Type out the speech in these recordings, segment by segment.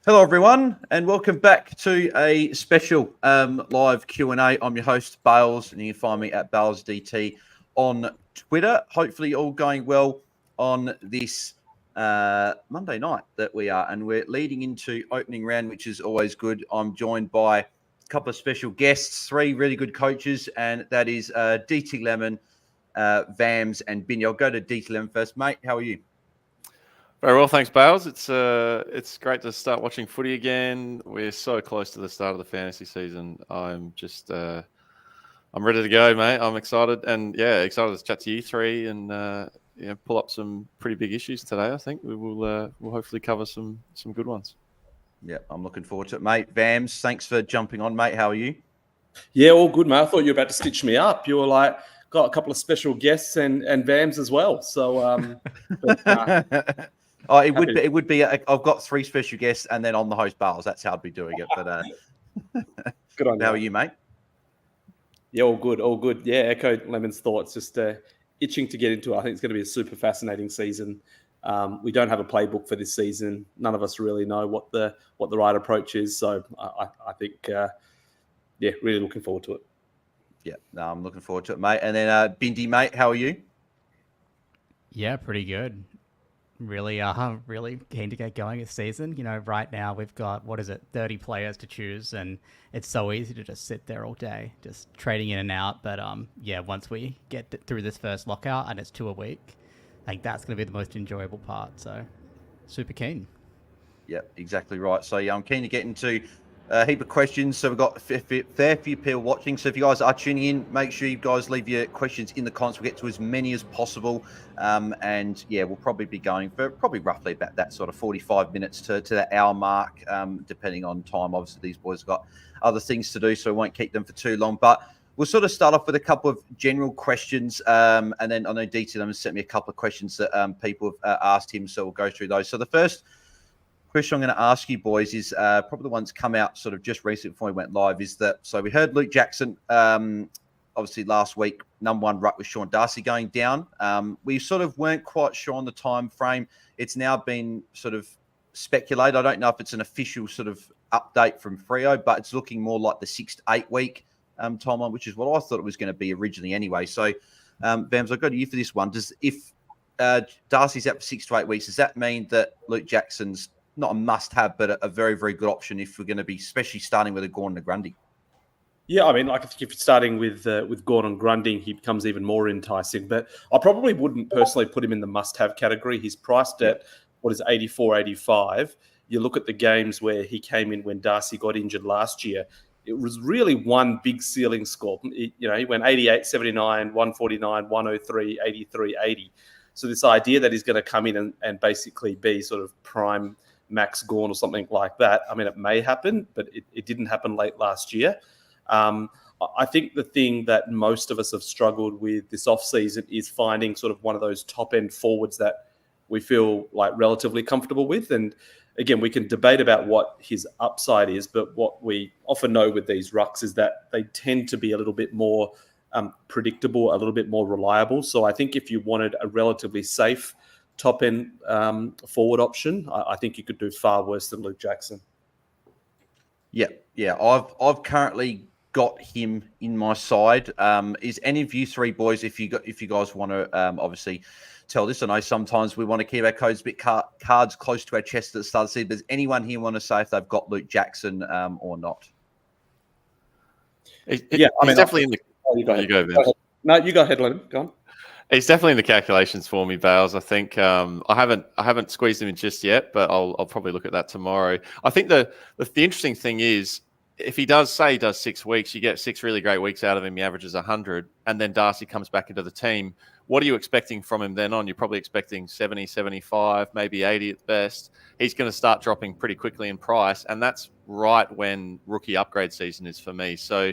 Hello, everyone, and welcome back to a special live Q&A. I'm your host, Bales, and you can find me at BalesDT on Twitter. Hopefully all going well on this Monday night that we are, and we're leading into opening round, which is always good. I'm joined by a couple of special guests, three really good coaches, and that is DT Lemon, Vams, and Bindi. I'll go to DT Lemon first. Mate, how are you? Very well, thanks, Bales. It's great to start watching footy again. We're so close to the start of the fantasy season. I'm just I'm ready to go, mate. I'm excited, and excited to chat to you three and pull up some pretty big issues today. I think we'll hopefully cover some good ones. Yeah, I'm looking forward to it, mate. Vams, thanks for jumping on, mate. How are you? Yeah, all good, mate. I thought you were about to stitch me up. You were like, got a couple of special guests and Vams as well. So, it would be. I've got three special guests, and then on the host Bales. That's how I'd be doing it. But good on you. How are you, mate? Yeah, all good, all good. Yeah, echo Lemon's thoughts. Just itching to get into it. I think it's going to be a super fascinating season. We don't have a playbook for this season. None of us really know what the right approach is. So I think, really looking forward to it. Yeah, no, I'm looking forward to it, mate. And then Bindi, mate, how are you? Yeah, pretty good. Really keen to get going this season. You know, right now we've got, 30 players to choose, and it's so easy to just sit there all day, just trading in and out. But once we get through this first lockout, and it's 2 a week, I think that's going to be the most enjoyable part. So, super keen. Yeah, exactly right. So I'm keen to get into a heap of questions. So we've got a fair few people watching. So if you guys are tuning in, make sure you guys leave your questions in the comments. We'll get to as many as possible. We'll probably be going for probably roughly about that sort of 45 minutes to that hour mark, depending on time. Obviously, these boys have got other things to do, so we won't keep them for too long. But we'll sort of start off with a couple of general questions. And then I know DT them sent me a couple of questions that people have asked him, so we'll go through those. So the first question I'm going to ask you boys is probably the one's come out sort of just recently before we went live, is that, so we heard Luke Jackson, obviously last week, number one ruck with Sean Darcy going down. We sort of weren't quite sure on the time frame. It's now been sort of speculated. I don't know if it's an official sort of update from Freo, but it's looking more like the 6 to 8 week timeline, which is what I thought it was going to be originally anyway. So, Vams, I'll go to you for this one. If Darcy's out for 6 to 8 weeks, does that mean that Luke Jackson's not a must-have, but a very, very good option if we're going to be, especially starting with a Gordon and Grundy? Yeah, I mean, like if you're starting with Gordon Grundy, he becomes even more enticing. But I probably wouldn't personally put him in the must-have category. He's priced at 84, 85. You look at the games where he came in when Darcy got injured last year. It was really one big ceiling score. He went 88, 79, 149, 103, 83, 80. So this idea that he's going to come in and basically be sort of prime Max Gawn or something like that, I mean, it may happen, but it didn't happen late last year. I think the thing that most of us have struggled with this offseason is finding sort of one of those top-end forwards that we feel like relatively comfortable with. And again, we can debate about what his upside is, but what we often know with these rucks is that they tend to be a little bit more predictable, a little bit more reliable. So I think if you wanted a relatively safe top-end forward option, I think you could do far worse than Luke Jackson. Yeah. I've currently got him in my side. Is any of you three boys, if you guys want to obviously tell this, I know sometimes we want to keep our cards close to our chest at the start of the season. Does anyone here want to say if they've got Luke Jackson or not? He's definitely in the. You go ahead. No, you go ahead, Lennon. Go on. He's definitely in the calculations for me, Bales. I think I haven't squeezed him in just yet, but I'll probably look at that tomorrow. I think the interesting thing is, if he does 6 weeks, you get 6 really great weeks out of him. He averages 100, and then Darcy comes back into the team. What are you expecting from him then on? You're probably expecting 70, 75, maybe 80 at best. He's going to start dropping pretty quickly in price, and that's right when rookie upgrade season is for me. So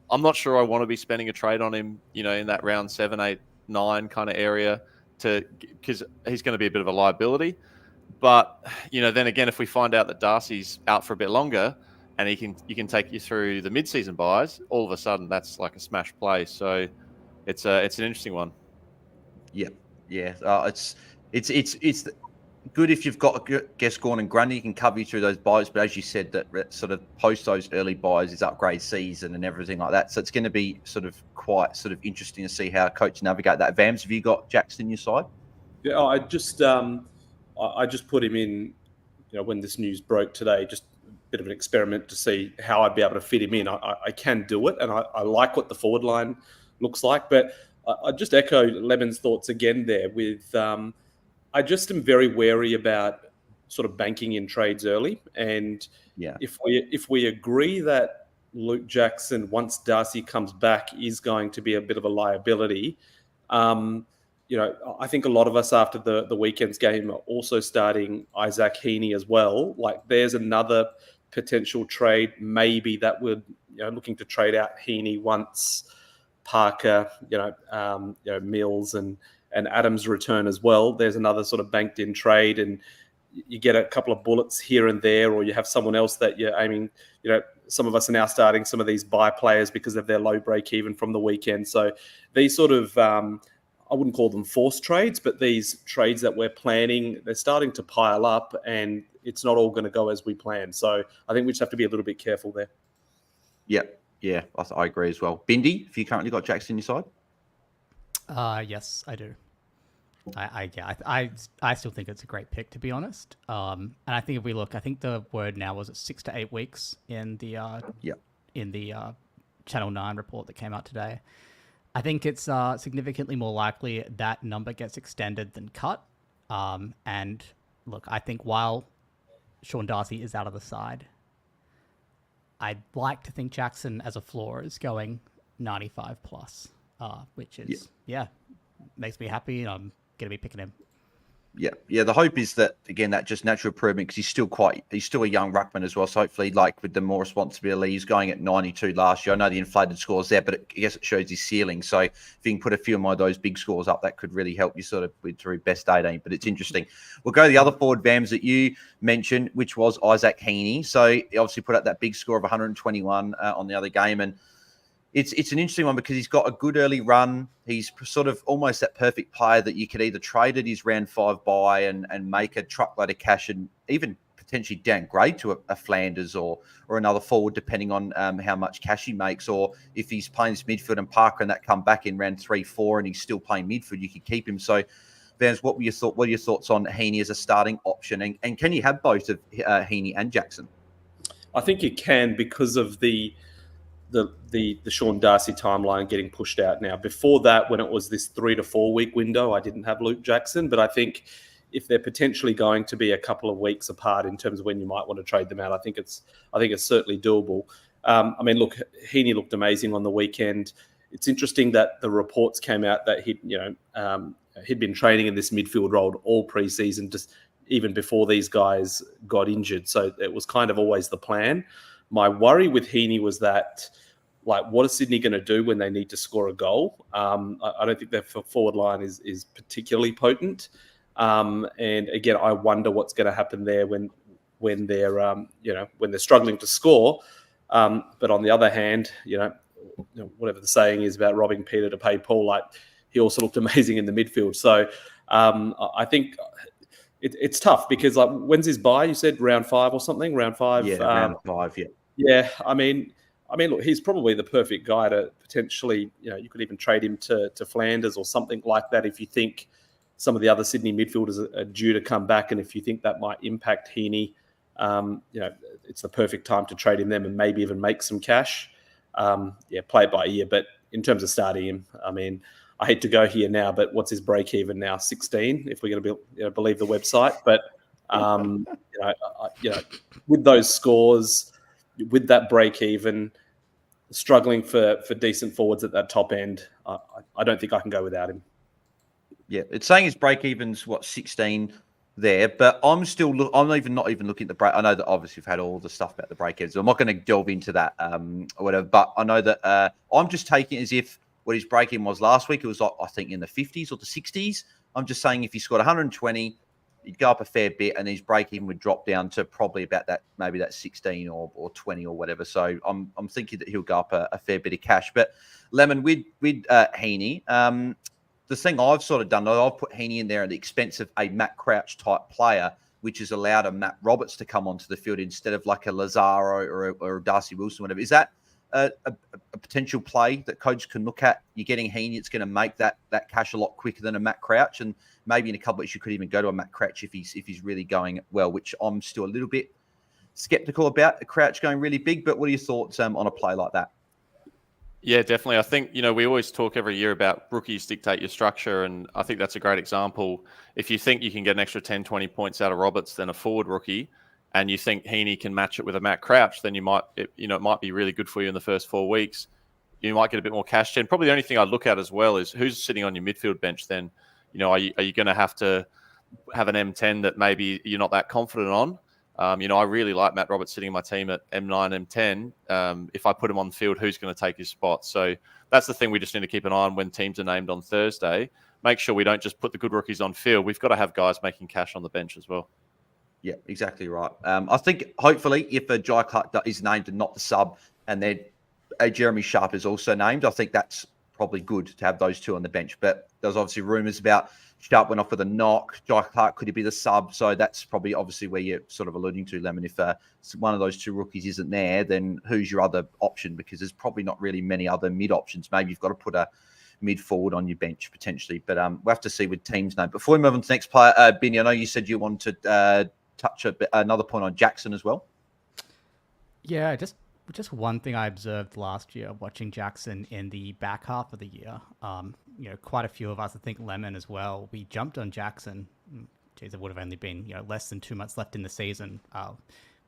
I'm not sure I want to be spending a trade on him, in that round 7, 8, 9 kind of area, because he's going to be a bit of a liability. But then again, if we find out that Darcy's out for a bit longer and he can take you through the mid-season buys, all of a sudden that's like a smash play. So it's an interesting one. Yeah. It's good if you've got a guest Gorn and Grundy, you can cover you through those buys. But as you said, that sort of post those early buys is upgrade season and everything like that. So it's going to be sort of quite sort of interesting to see how coach navigate that. Vams, have you got Jackson your side? Yeah, I just put him in, when this news broke today, just a bit of an experiment to see how I'd be able to fit him in. I can do it, and I like what the forward line looks like. But I just echo Lemon's thoughts again there with I just am very wary about sort of banking in trades early. And if we agree that Luke Jackson, once Darcy comes back, is going to be a bit of a liability, I think a lot of us after the weekend's game are also starting Isaac Heeney as well. Like there's another potential trade maybe that would, looking to trade out Heeney once Parker, Mills and Adams return as well. There's another sort of banked in trade, and you get a couple of bullets here and there, or you have someone else that you're aiming. Some of us are now starting some of these buy players because of their low break even from the weekend. So these sort of I wouldn't call them forced trades, but these trades that we're planning, they're starting to pile up, and it's not all going to go as we planned. So I think we just have to be a little bit careful there. Yeah, I agree as well. Bindi, have you currently got Jackson your side? Yes, I do. I still think it's a great pick, to be honest. And I think if we look, I think the word now was 6 to 8 weeks in the Channel 9 report that came out today. I think it's significantly more likely that number gets extended than cut. And look, I think while Sean Darcy is out of the side, I'd like to think Jackson as a floor is going 95 plus, which is, makes me happy. And I'm going to be picking him. Yeah. The hope is that, again, that just natural improvement, because he's still a young ruckman as well. So hopefully, like with the more responsibility, he's going at 92 last year. I know the inflated scores there, but I guess it shows his ceiling. So if you can put a few of those big scores up, that could really help you sort of through best 18. But it's interesting. We'll go to the other forward, Vams, that you mentioned, which was Isaac Heeney. So he obviously put up that big score of 121 on the other game. And it's an interesting one because he's got a good early run. He's sort of almost that perfect player that you could either trade at his round 5 buy and make a truckload of cash and even potentially downgrade to a Flanders or another forward, depending on how much cash he makes. Or if he's playing this midfield and Parker and that come back in round 3, 4 and he's still playing midfield, you could keep him. So, Vans, what are your thoughts on Heeney as a starting option? And can you have both of Heeney and Jackson? I think you can because of the Sean Darcy timeline getting pushed out now. Before that, when it was this 3 to 4 week window, I didn't have Luke Jackson, but I think if they're potentially going to be a couple of weeks apart in terms of when you might want to trade them out, I think it's certainly doable. Look, Heeney looked amazing on the weekend. It's interesting that the reports came out that he'd been training in this midfield role all preseason, just even before these guys got injured. So it was kind of always the plan. My worry with Heeney was that, what is Sydney going to do when they need to score a goal? I don't think their forward line is particularly potent. And again, I wonder what's going to happen there when they're when they're struggling to score. But on the other hand, whatever the saying is about robbing Peter to pay Paul, he also looked amazing in the midfield. So I think it's tough because when's his buy? You said round 5 or something? Round 5? Yeah, round 5, yeah. Yeah, I mean, look, he's probably the perfect guy to potentially, you could even trade him to Flanders or something like that if you think some of the other Sydney midfielders are due to come back, and if you think that might impact Heeney, it's the perfect time to trade in them and maybe even make some cash. Play it by ear. But in terms of starting him, I hate to go here now, but what's his break even now? 16, if we're going to believe the website. But with those scores, with that break even, struggling for decent forwards at that top end, I don't think I can go without him. Yeah, it's saying his break even's 16 there, but I'm not even looking at the break. I know that obviously we've had all the stuff about the break evens. So I'm not going to delve into that or whatever, but I know that I'm just taking it as if what his break even was last week. It was I think in the 50s or the 60s. I'm just saying if he scored 120, he'd go up a fair bit, and his break even would drop down to probably about that, maybe that 16 or 20 or whatever. So I'm thinking that he'll go up a fair bit of cash. But Lemon with Heeney, the thing I've sort of done, I've put Heeney in there at the expense of a Matt Crouch type player, which has allowed a Matt Roberts to come onto the field instead of like a Lazaro or a Darcy Wilson, whatever. Is that a potential play that coaches can look at? You're getting Heeney, it's going to make that cash a lot quicker than a Matt Crouch, and maybe in a couple of weeks you could even go to a Matt Crouch if he's really going well, which I'm still a little bit skeptical about a Crouch going really big. But what are your thoughts on a play like that? Yeah, definitely. I think, we always talk every year about rookies dictate your structure, and I think that's a great example. If you think you can get an extra 10, 20 points out of Roberts than a forward rookie, and you think Heeney can match it with a Matt Crouch, then it might be really good for you in the first 4 weeks. You might get a bit more cash gen. Probably the only thing I'd look at as well is who's sitting on your midfield bench then. Are you going to have an M10 that maybe you're not that confident on? I really like Matt Roberts sitting in my team at M9, M10. If I put him on the field, who's going to take his spot? So that's the thing we just need to keep an eye on when teams are named on Thursday. Make sure we don't just put the good rookies on field. We've got to have guys making cash on the bench as well. Yeah, exactly right. I think hopefully if a Jai Clark is named and not the sub, and then a Jeremy Sharp is also named, I think that's probably good to have those two on the bench. But there's obviously rumours about Sharp went off with a knock. Jai Clark, could he be the sub? So that's probably obviously where you're sort of alluding to, Lemon. If one of those two rookies isn't there, then who's your other option? Because there's probably not really many other mid options. Maybe you've got to put a mid forward on your bench potentially. But we'll have to see with teams name. Before we move on to the next player, Bindi, I know you said you wanted to touch another point on Jackson as well. Yeah, just one thing I observed last year watching Jackson in the back half of the year. Quite a few of us, I think Lemon as well, we jumped on Jackson. Geez, it would have only been less than 2 months left in the season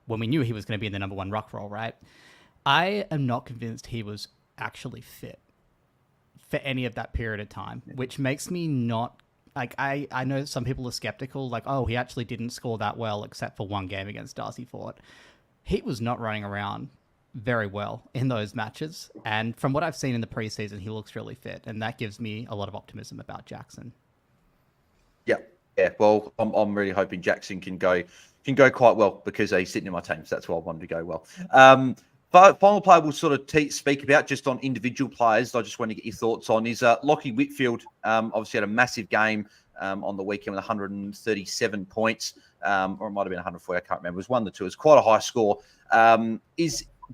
when we knew he was going to be in the number one ruck role, right? I am not convinced he was actually fit for any of that period of time, which makes me not. Like, I know some people are skeptical, like, oh, he actually didn't score that well except for one game against Darcy Fort. He was not running around very well in those matches. And from what I've seen in the preseason, he looks really fit. And that gives me a lot of optimism about Jackson. Yeah. Well, I'm really hoping Jackson can go quite well because he's sitting in my team. So that's why I wanted to go well. But final player we'll sort of speak about just on individual players. I just want to get your thoughts on is Locky Whitfield. Obviously had a massive game on the weekend with 137 points, or it might have been 140. I can't remember. It was one of the two. It's quite a high score.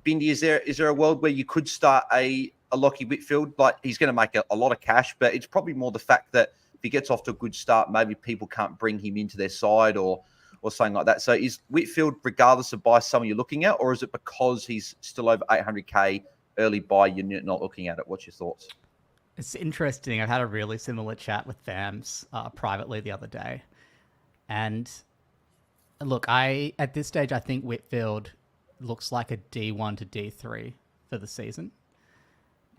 Bindi, is there a world where you could start a Locky Whitfield? Like, he's going to make a lot of cash, but it's probably more the fact that if he gets off to a good start, maybe people can't bring him into their side or something like that. So is Whitfield, regardless of buy, someone you're looking at, or is it because he's still over 800K early buy, you're not looking at it? What's your thoughts? It's interesting. I had a really similar chat with Vams privately the other day. And look, at this stage, I think Whitfield looks like a D1 to D3 for the season.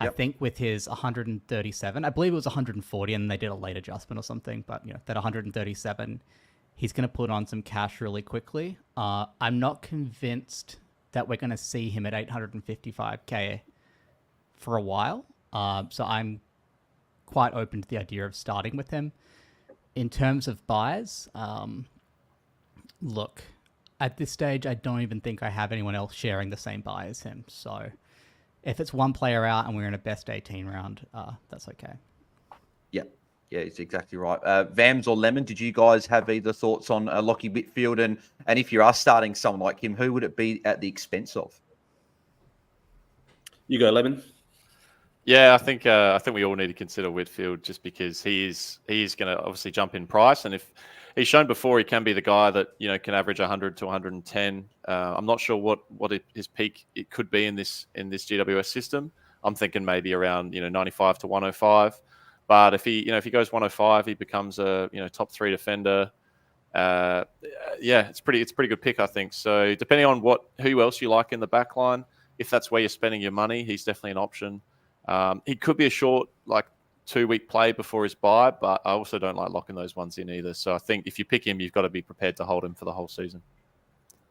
Yep. I think with his 137, I believe it was 140 and they did a late adjustment or something, but that 137, he's going to put on some cash really quickly. I'm not convinced that we're going to see him at 855K for a while. So I'm quite open to the idea of starting with him. In terms of buys, look, at this stage, I don't even think I have anyone else sharing the same buy as him. So if it's one player out and we're in a best 18 round, that's okay. Yeah, it's exactly right. Vams or Lemon, did you guys have either thoughts on Locky Whitfield? And if you are starting someone like him, who would it be at the expense of? You go, Lemon. Yeah, I think we all need to consider Whitfield just because he is going to obviously jump in price, and if he's shown before he can be the guy that can average 100 to 110. I'm not sure what his peak it could be in this GWS system. I'm thinking maybe around 95 to 105. But if he goes 105, he becomes a top 3 defender. It's pretty good pick, I think. So depending on who else you like in the back line, if that's where you're spending your money, he's definitely an option. He could be a short 2-week play before his buy, but I also don't like locking those ones in either. So I think if you pick him, you've got to be prepared to hold him for the whole season.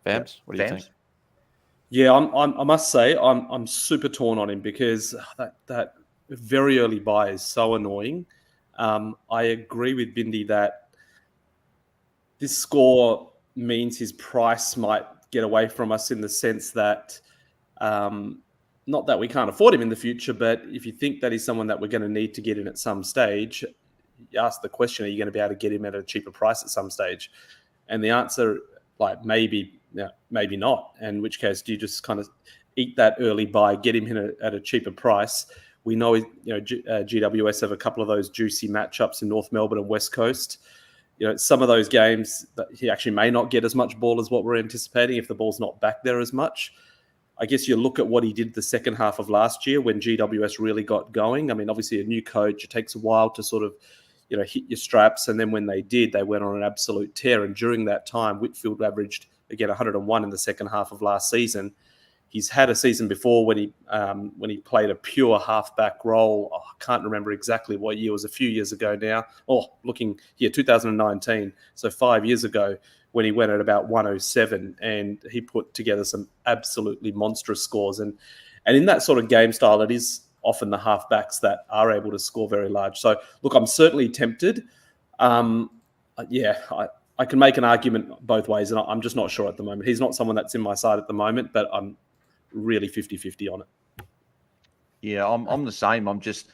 Vams, what do you think? Yeah, I must say I'm super torn on him because that very early buy is so annoying. I agree with Bindi that this score means his price might get away from us in the sense that not that we can't afford him in the future, but if you think that he's someone that we're going to need to get in at some stage, you ask the question, are you going to be able to get him at a cheaper price at some stage? And the answer, like maybe not. In which case, do you just kind of eat that early buy, get him in at a cheaper price? We know, GWS have a couple of those juicy matchups in North Melbourne and West Coast. Some of those games that he actually may not get as much ball as what we're anticipating if the ball's not back there as much. I guess you look at what he did the second half of last year when GWS really got going. I mean, obviously a new coach, it takes a while to sort of, hit your straps. And then when they did, they went on an absolute tear. And during that time, Whitfield averaged, again, 101 in the second half of last season. He's had a season before when he played a pure halfback role. I can't remember exactly what year. It was a few years ago now. 2019. So 5 years ago, when he went at about 107, and he put together some absolutely monstrous scores. And in that sort of game style, it is often the halfbacks that are able to score very large. So, look, I'm certainly tempted. I can make an argument both ways, and I'm just not sure at the moment. He's not someone that's in my side at the moment, but I'm really 50-50 on it. Yeah, I'm the same. I'm just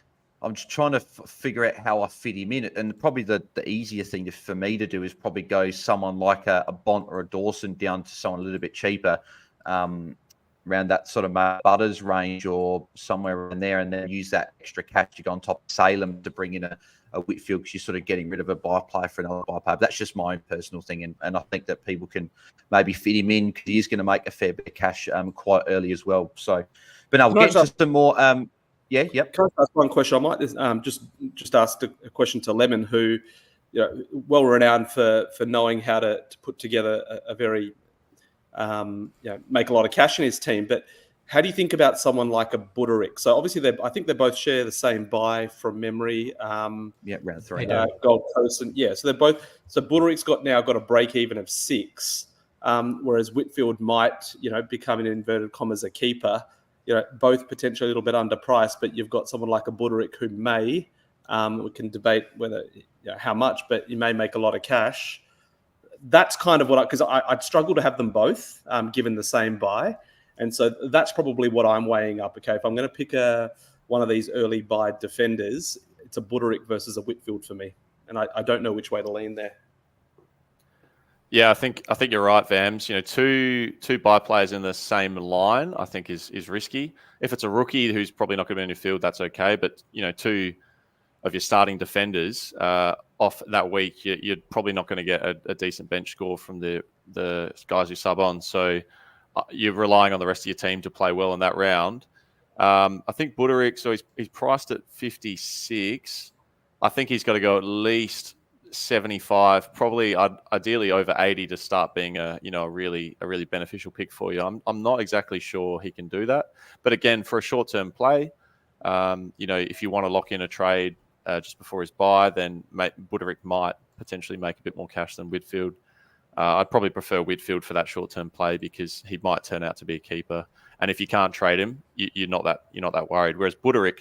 trying to figure out how I fit him in. And probably the easier thing for me to do is probably go someone like a Bont or a Dawson down to someone a little bit cheaper, around that sort of Butters range or somewhere around there, and then use that extra cash to go on top of Salem to bring in a Whitfield, because you're sort of getting rid of a buy player for another buy player. But that's just my own personal thing, and I think that people can maybe fit him in because he is going to make a fair bit of cash quite early as well. So, but no, we'll get into some more. Yeah, yep. Can I ask one question? I might just ask a question to Lemon, who, well renowned for knowing how to put together a very, make a lot of cash in his team. But how do you think about someone like a Buderick? So obviously, I think they both share the same buy from memory. Round 3. Gold Coast, and so they're both. So Buderick's now got a break even of 6, whereas Whitfield might, become in inverted commas a keeper. Both potentially a little bit underpriced, but you've got someone like a Buderick who may, we can debate whether, how much, but you may make a lot of cash. That's kind of because I'd struggle to have them both, given the same buy. And so that's probably what I'm weighing up. Okay, if I'm going to pick one of these early buy defenders, it's a Buderick versus a Whitfield for me. And I don't know which way to lean there. Yeah, I think you're right, Vams. Two buy players in the same line, I think is risky. If it's a rookie who's probably not going to be in your field, that's okay. But two of your starting defenders off that week, you're probably not going to get a decent bench score from the guys who sub on. So you're relying on the rest of your team to play well in that round. I think Buderick, so he's priced at 56. I think he's got to go at least 75, probably ideally over 80 to start being a really beneficial pick for you. I'm not exactly sure he can do that, but again, for a short-term play, if you want to lock in a trade just before his buy, then Buderick might potentially make a bit more cash than Whitfield. I'd probably prefer Whitfield for that short-term play because he might turn out to be a keeper, and if you can't trade him, you're not that worried. Whereas Buderick,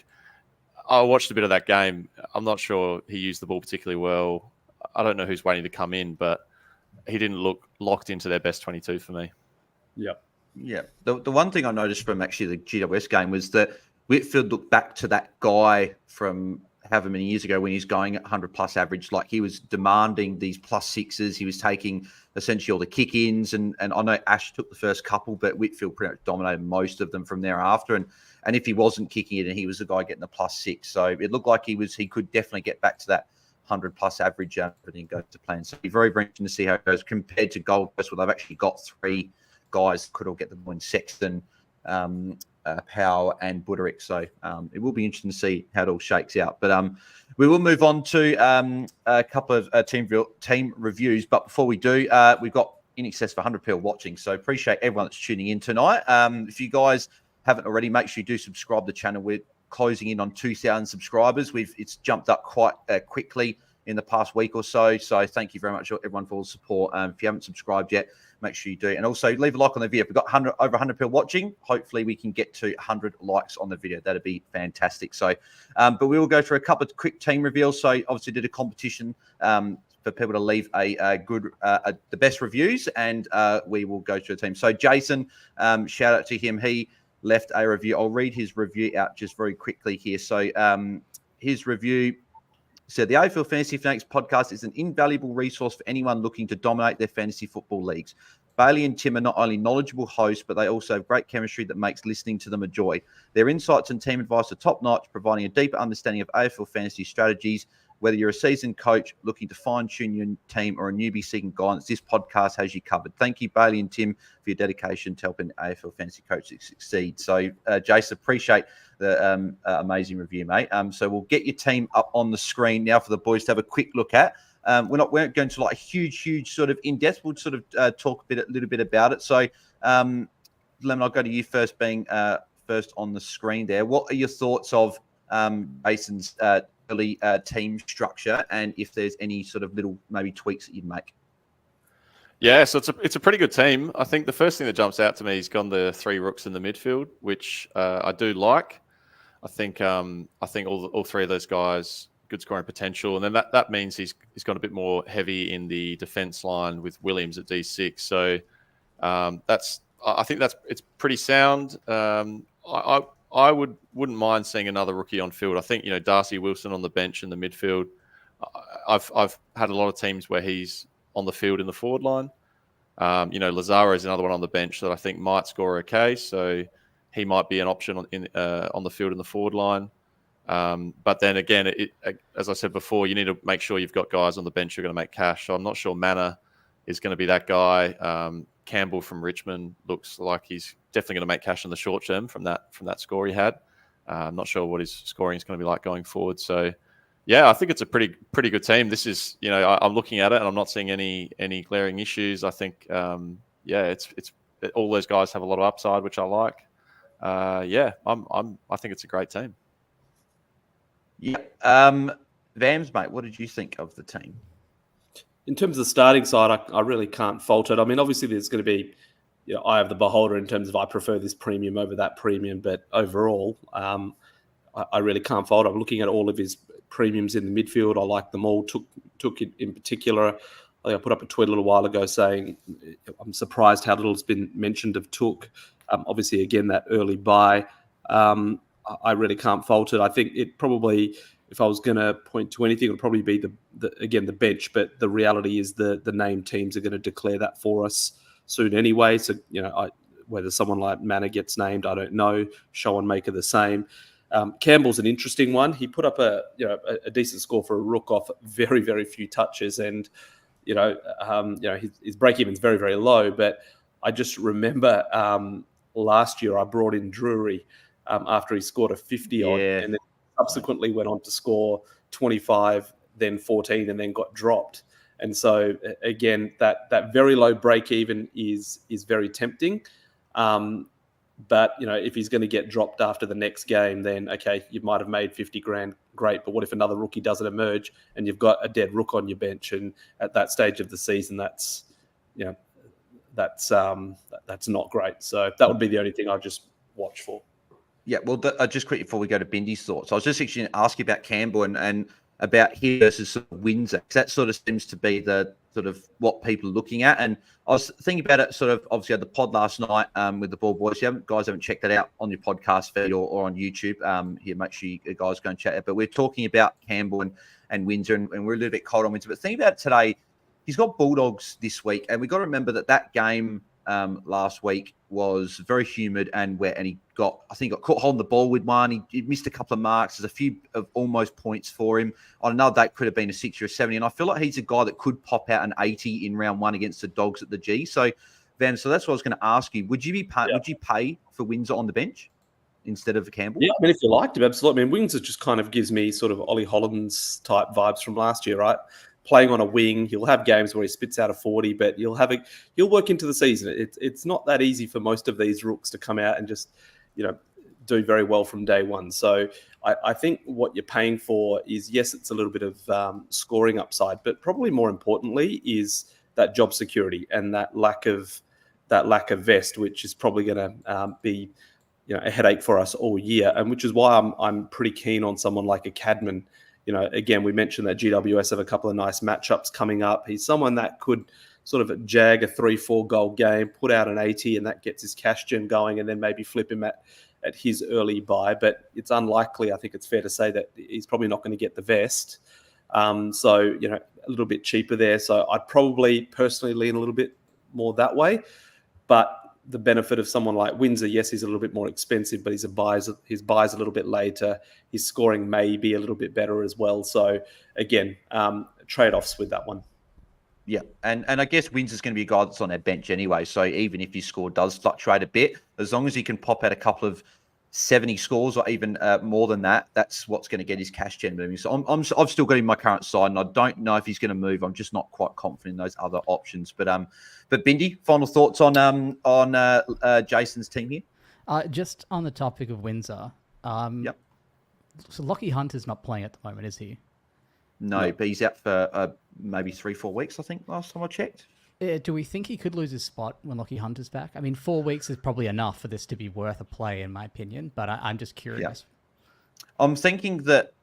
I watched a bit of that game. I'm not sure he used the ball particularly well. I don't know who's waiting to come in, but he didn't look locked into their best 22 for me. Yep. Yeah. The one thing I noticed from actually the GWS game was that Whitfield looked back to that guy from however many years ago when he's going at 100+ average. Like, he was demanding these +6s. He was taking essentially all the kick-ins. And I know Ash took the first couple, but Whitfield pretty much dominated most of them from thereafter. And if he wasn't kicking it, and he was the guy getting the +6. So it looked like he could definitely get back to that 100+ average, everything goes to plan. So it'll be very, very interesting to see how it goes compared to Gold Coast, where they've actually got 3 guys that could all get the point: Sexton, Powell, and Buderick. So it will be interesting to see how it all shakes out. But we will move on to a couple of team reviews. But before we do, we've got in excess of 100 people watching. So appreciate everyone that's tuning in tonight. If you guys haven't already, make sure you do subscribe to the channel. We're closing in on 2,000 subscribers. It's jumped up quite quickly in the past week or so. So thank you very much, everyone, for all the support. If you haven't subscribed yet, make sure you do. And also leave a like on the video. If we've got over 100 people watching, hopefully we can get to 100 likes on the video. That'd be fantastic. So, but we will go through a couple of quick team reveals. So obviously did a competition for people to leave a good, the best reviews, and we will go through the team. So Jason, shout out to him. He left a review. I'll read his review out just very quickly here. So his review So the AFL Fantasy Fanatics podcast is an invaluable resource for anyone looking to dominate their fantasy football leagues. Bailey and Tim are not only knowledgeable hosts, but they also have great chemistry that makes listening to them a joy. Their insights and team advice are top-notch, providing a deeper understanding of AFL fantasy strategies. Whether you're a seasoned coach looking to fine-tune your team or a newbie seeking guidance, this podcast has you covered. Thank you, Bailey and Tim, for your dedication to helping AFL fantasy coaches succeed. So, Jason, appreciate the amazing review, mate. So we'll get your team up on the screen now for the boys to have a quick look at. We're not going to like a huge sort of in-depth. We'll sort of talk a little bit about it. So, Lemon, I'll go to you first, being first on the screen there. What are your thoughts of Jason's early team structure, and if there's any sort of little maybe tweaks that you'd make? Yeah, so it's a pretty good team. I think the first thing that jumps out to me is gone the 3 rooks in the midfield, which I do like. I think all 3 of those guys good scoring potential, and then that means he's gone a bit more heavy in the defense line with Williams at D6. So I think it's pretty sound. I wouldn't mind seeing another rookie on field. I think Darcy Wilson on the bench in the midfield. I've had a lot of teams where he's on the field in the forward line. Lazaro is another one on the bench that I think might score okay. So he might be an option on the field in the forward line. But then again, as I said before, you need to make sure you've got guys on the bench who are going to make cash. So I'm not sure Manor is going to be that guy. Campbell from Richmond looks like he's definitely going to make cash in the short term from that score he had. I'm not sure what his scoring is going to be like going forward. So, yeah, I think it's a pretty good team. This is, I'm looking at it and I'm not seeing any glaring issues. I think, it's all those guys have a lot of upside, which I like. I think it's a great team. Yeah. Vams, mate, what did you think of the team? In terms of the starting side, I really can't fault it. I mean, obviously there's going to be, eye of the beholder in terms of I prefer this premium over that premium, but overall, I really can't fault it. I'm looking at all of his premiums in the midfield. I like them all. Took it in particular. I think I put up a tweet a little while ago saying I'm surprised how little has been mentioned of Took. Obviously, again, that early buy. I really can't fault it. I think it probably, if I was going to point to anything, it would probably be the bench. But the reality is the named teams are going to declare that for us soon anyway. So, whether someone like Manor gets named, I don't know. Show Maker the same. Campbell's an interesting one. He put up a decent score for a rook off very, very few touches, and his break even is very, very low. But I just remember last year I brought in Drury after he scored a 50 odd, and then subsequently went on to score 25, then 14, and then got dropped. And so again, that very low break even is very tempting. But if he's going to get dropped after the next game, then okay, you might have made 50 grand, great. But what if another rookie doesn't emerge and you've got a dead rook on your bench? And at that stage of the season, that's not great. So that would be the only thing I'd just watch for. Yeah, well, just quickly before we go to Bindy's thoughts, I was just actually going to ask you about Campbell and about him versus sort of Windsor. That sort of seems to be the sort of what people are looking at. And I was thinking about it sort of obviously at the pod last night with the Ball Boys. Guys haven't checked that out on your podcast feed or on YouTube. Here, make sure you guys go and chat it. But we're talking about Campbell and Windsor, and we're a little bit cold on Windsor. But think about it today. He's got Bulldogs this week, and we've got to remember that game last week was very humid and wet, and he got caught holding the ball with one. He missed a couple of marks. There's a few of almost points for him. On another day, could have been a 60 or 70, and I feel like he's a guy that could pop out an 80 in round one against the Dogs at the G. So, Van, that's what I was going to ask you. Would you pay for Windsor on the bench instead of Campbell? Yeah, I mean, if you liked him, absolutely. I mean, Windsor just kind of gives me sort of Ollie Hollands type vibes from last year, right? Playing on a wing, he'll have games where he spits out a 40, but he'll work into the season. It's not that easy for most of these rooks to come out and just, do very well from day one. So I think what you're paying for is, yes, it's a little bit of scoring upside, but probably more importantly is that job security and that lack of vest, which is probably going to be a headache for us all year, and which is why I'm pretty keen on someone like a Cadman. Again, we mentioned that GWS have a couple of nice matchups coming up. He's someone that could sort of jag a 3-4 goal game, put out an 80, and that gets his cash gen going, and then maybe flip him at his early buy. But it's unlikely, I think it's fair to say, that he's probably not going to get the vest. So, a little bit cheaper there. So I'd probably personally lean a little bit more that way. But the benefit of someone like Windsor, yes, he's a little bit more expensive, but his buys a little bit later. His scoring may be a little bit better as well. So again, trade-offs with that one. Yeah, and I guess Windsor's going to be a guy that's on our bench anyway. So even if his score does fluctuate a bit, as long as he can pop out a couple of 70 scores or even more than that, that's what's going to get his cash gen moving. So I've still got him in my current side, and I don't know if he's going to move. I'm just not quite confident in those other options. But Bindi, final thoughts on Jason's team here? Just on the topic of Windsor. Yep. So Locky Hunt is not playing at the moment, is he? No, but he's out for maybe 3-4 weeks, I think, last time I checked. Do we think he could lose his spot when Locky Hunt is back? I mean, 4 weeks is probably enough for this to be worth a play, in my opinion, but I'm just curious. Yeah. I'm thinking that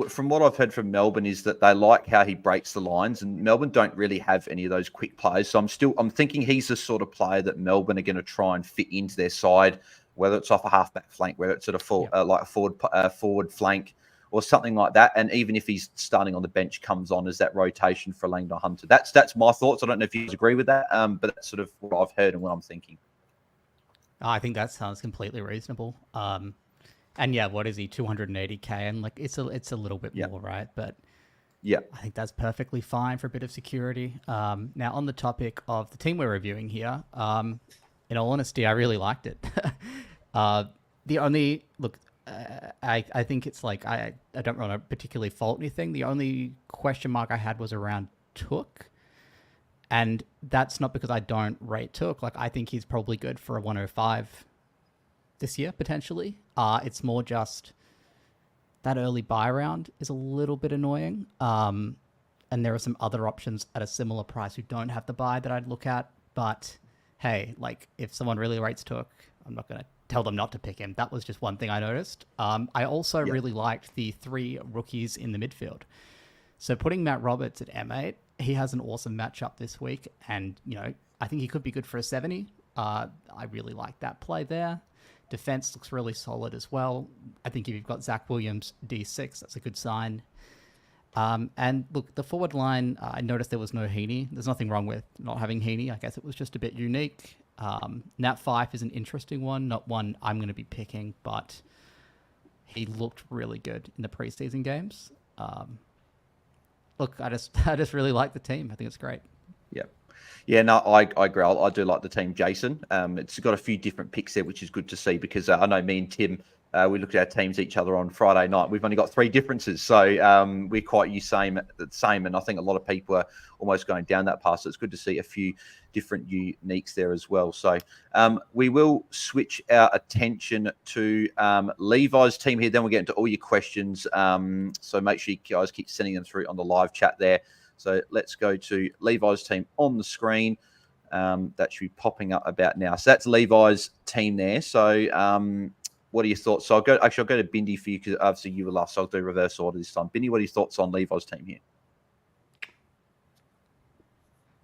from what I've heard from Melbourne is that they like how he breaks the lines, and Melbourne don't really have any of those quick players. So I'm thinking he's the sort of player that Melbourne are going to try and fit into their side, whether it's off a halfback flank, whether it's at a forward flank, or something like that. And even if he's starting on the bench, comes on as that rotation for Langdon Hunter. That's my thoughts. I don't know if you guys agree with that, but that's sort of what I've heard and what I'm thinking. I think that sounds completely reasonable. And yeah, what is he, 280k? And like it's a little bit more, right? But yeah, I think that's perfectly fine for a bit of security. Now on the topic of the team we're reviewing here, in all honesty, I really liked it. The only I think it's like I don't want to particularly fault anything. The only question mark I had was around Took. And that's not because I don't rate Took. Like, I think he's probably good for a 105 this year, potentially. It's more just that early buy round is a little bit annoying. And there are some other options at a similar price who don't have the buy that I'd look at. But hey, like, if someone really rates Took, I'm not going to tell them not to pick him. That was just one thing I noticed. I also really liked the 3 rookies in the midfield. So putting Matt Roberts at M8, he has an awesome matchup this week. And, I think he could be good for a 70. I really like that play there. Defense looks really solid as well. I think if you've got Zach Williams, D6, that's a good sign. And look, the forward line, I noticed there was no Heeney. There's nothing wrong with not having Heeney. I guess it was just a bit unique. Nat Fife is an interesting one, not one I'm going to be picking, but he looked really good in the preseason games. Look, I just really like the team. I think it's great. Yeah, no, I agree. I do like the team, Jason. It's got a few different picks there, which is good to see because I know me and Tim, we looked at our teams each other on Friday night. We've only got 3 differences, so we're quite the same. And I think a lot of people are almost going down that path. So it's good to see a few different uniques there as well. So we will switch our attention to Levi's team here. Then we'll get into all your questions. So make sure you guys keep sending them through on the live chat there. So let's go to Levi's team on the screen. That should be popping up about now. So that's Levi's team there. So what are your thoughts? So I'll go to Bindi for you because obviously you were last. So I'll do reverse order this time. Bindi, what are your thoughts on Levi's team here?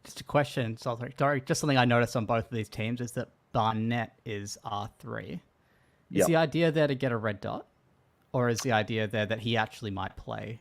Just a question. Sorry, just something I noticed on both of these teams is that Barnett is R3. Is the idea there to get a red dot? Or is the idea there that he actually might play?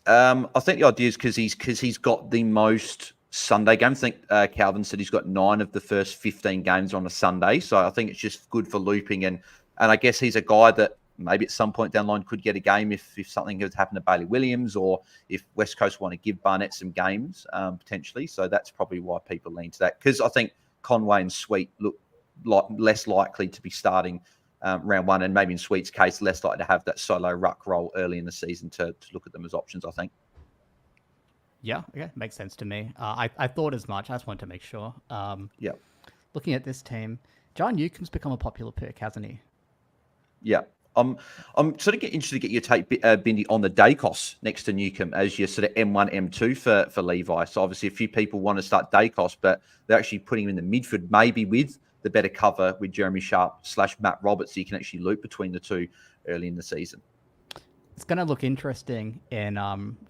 I think the idea is because he's got the most Sunday games. I think Calvin said he's got 9 of the first 15 games on a Sunday. So I think it's just good for looping. And I guess he's a guy that maybe at some point down the line could get a game if something had happened to Bailey Williams or if West Coast want to give Barnett some games potentially. So that's probably why people lean to that. Because I think Conway and Sweet look like less likely to be starting round 1, and maybe in Sweet's case, less likely to have that solo ruck role early in the season to look at them as options, I think. Yeah, makes sense to me. I thought as much. I just wanted to make sure. Looking at this team, John Newcomb's become a popular pick, hasn't he? Yeah. I'm sort of interested to get your take, Bindi, on the Dacos next to Newcomb as your sort of M1, M2 for Levi. So obviously a few people want to start Dacos, but they're actually putting him in the midfield, maybe with the better cover with Jeremy Sharp / Matt Roberts, so you can actually loop between the two early in the season. It's going to look interesting in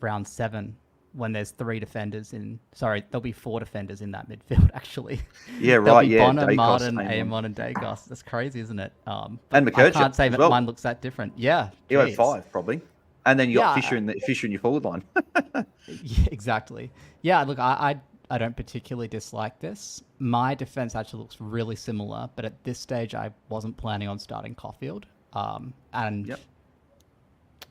round 7 when there's 3 defenders in. Sorry, there'll be 4 defenders in that midfield, actually. Yeah, right. Bonner, Dacos, Martin, Amon, and Dacos. That's crazy, isn't it? And McCurchip I can't say that well. mine looks that different. Yeah. He went 5, probably. And then you got Yeah. Fisher in your forward line. Yeah, exactly. Yeah, look, I don't particularly dislike this. My defense actually looks really similar, but at this stage, I wasn't planning on starting Caulfield. And Yep.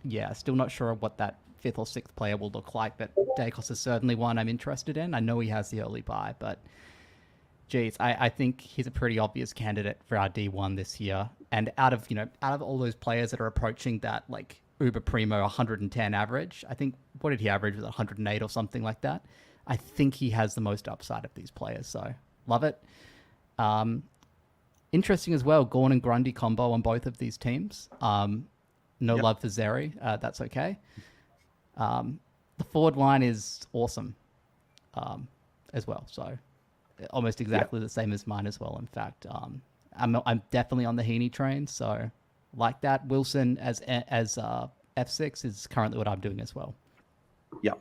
yeah, still not sure what that fifth or sixth player will look like, but Dacos is certainly one I'm interested in. I know he has the early buy, but geez, I think he's a pretty obvious candidate for our D1 this year. And out of all those players that are approaching that like uber primo 110 average, I think what did he average? Was it 108 or something like that? I think he has the most upside of these players, so love it. Interesting as well, Gorn and Grundy combo on both of these teams. No Yep. love for Zeri. That's okay. The forward line is awesome as well. So almost exactly the same as mine as well. In fact, I'm definitely on the Heeney train. So like that, Wilson as F6 is currently what I'm doing as well. Yeah.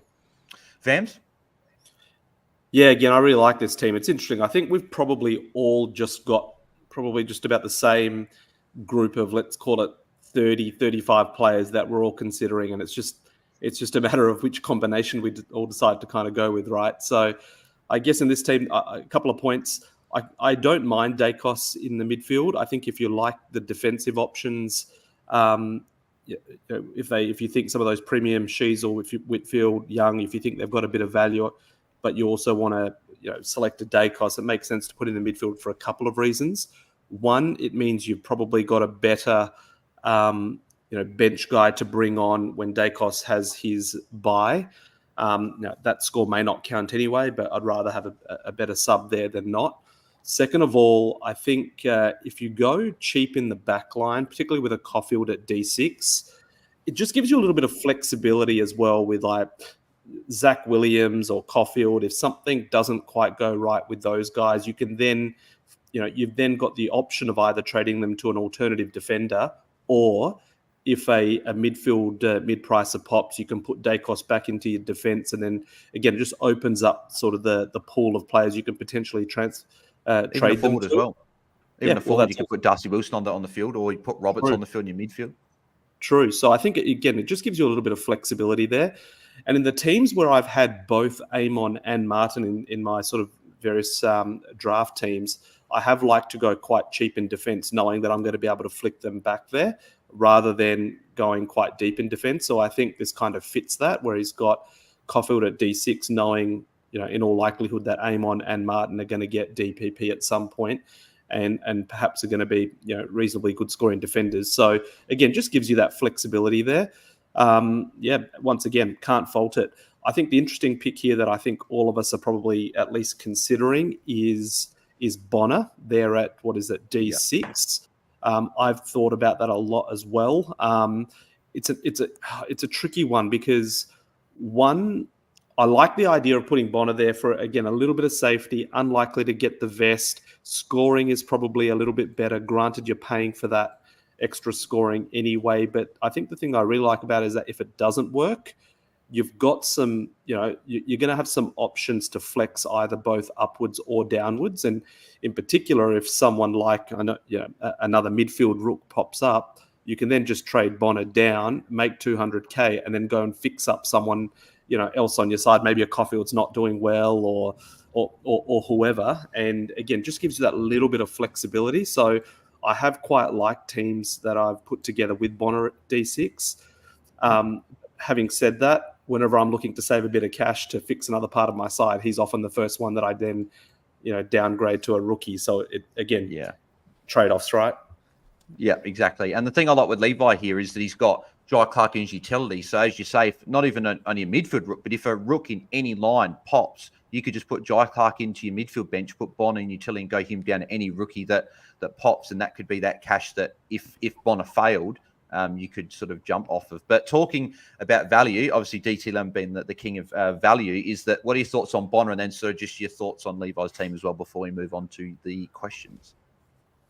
Vams? Yeah, again, I really like this team. It's interesting. I think we've probably all just got probably just about the same group of, let's call it 30, 35 players that we're all considering. And it's just a matter of which combination we all decide to kind of go with, right? So I guess in this team, a couple of points. I don't mind Dacos in the midfield. I think if you like the defensive options, if you think some of those premium Sheasel, Whitfield, Young, if you think they've got a bit of value, but you also want to select a Dacos, it makes sense to put in the midfield for a couple of reasons. One, it means you've probably got a better bench guy to bring on when Dacos has his bye. Now, that score may not count anyway, but I'd rather have a better sub there than not. Second of all, I think if you go cheap in the back line, particularly with a Caulfield at D6, it just gives you a little bit of flexibility as well with like Zach Williams or Caulfield. If something doesn't quite go right with those guys, you can then, you've then got the option of either trading them to an alternative defender, or if a midfield mid-pricer pops, you can put Dacos back into your defense, and then again it just opens up sort of the pool of players you can potentially Even trade a them forward to. as well. Even a forward, you that's could put Darcy Wilson on the field, or you put Roberts True. on the field in your midfield. True. So I think, again, it just gives you a little bit of flexibility there. And in the teams where I've had both Amon and Martin in my sort of various draft teams, I have liked to go quite cheap in defense, knowing that I'm going to be able to flick them back there rather than going quite deep in defense. So I think this kind of fits that, where he's got Caulfield at D6, knowing, in all likelihood that Amon and Martin are going to get DPP at some point, and perhaps are going to be reasonably good scoring defenders. So again, just gives you that flexibility there. Once again, can't fault it. I think the interesting pick here that I think all of us are probably at least considering is Bonner. They're at, what is it, D6. I've thought about that a lot as well. It's a tricky one because, one, I like the idea of putting Bonner there for, again, a little bit of safety, unlikely to get the vest. Scoring is probably a little bit better. Granted, you're paying for that extra scoring anyway. But I think the thing I really like about it is that if it doesn't work, you've got some, you're going to have some options to flex either both upwards or downwards. And in particular, if someone like another midfield rook pops up, you can then just trade Bonner down, make 200K, and then go and fix up someone else on your side. Maybe a Caulfield's not doing well, or whoever. And again, just gives you that little bit of flexibility. So I have quite liked teams that I've put together with Bonner at D6. Having said that, whenever I'm looking to save a bit of cash to fix another part of my side, he's often the first one that I then, downgrade to a rookie. So trade-offs, right? Yeah, exactly. And the thing I like with Levi here is that he's got Jai Clark in his utility. So as you say, if not even only a midfield rook, but if a rook in any line pops, you could just put Jai Clark into your midfield bench, put Bonner in utility, and go him down to any rookie that pops, and that could be that cash that if Bonner failed, you could sort of jump off of. But talking about value, obviously DT Lam being the king of value, is that what are your thoughts on Bonner, and then sort of just your thoughts on Levi's team as well before we move on to the questions?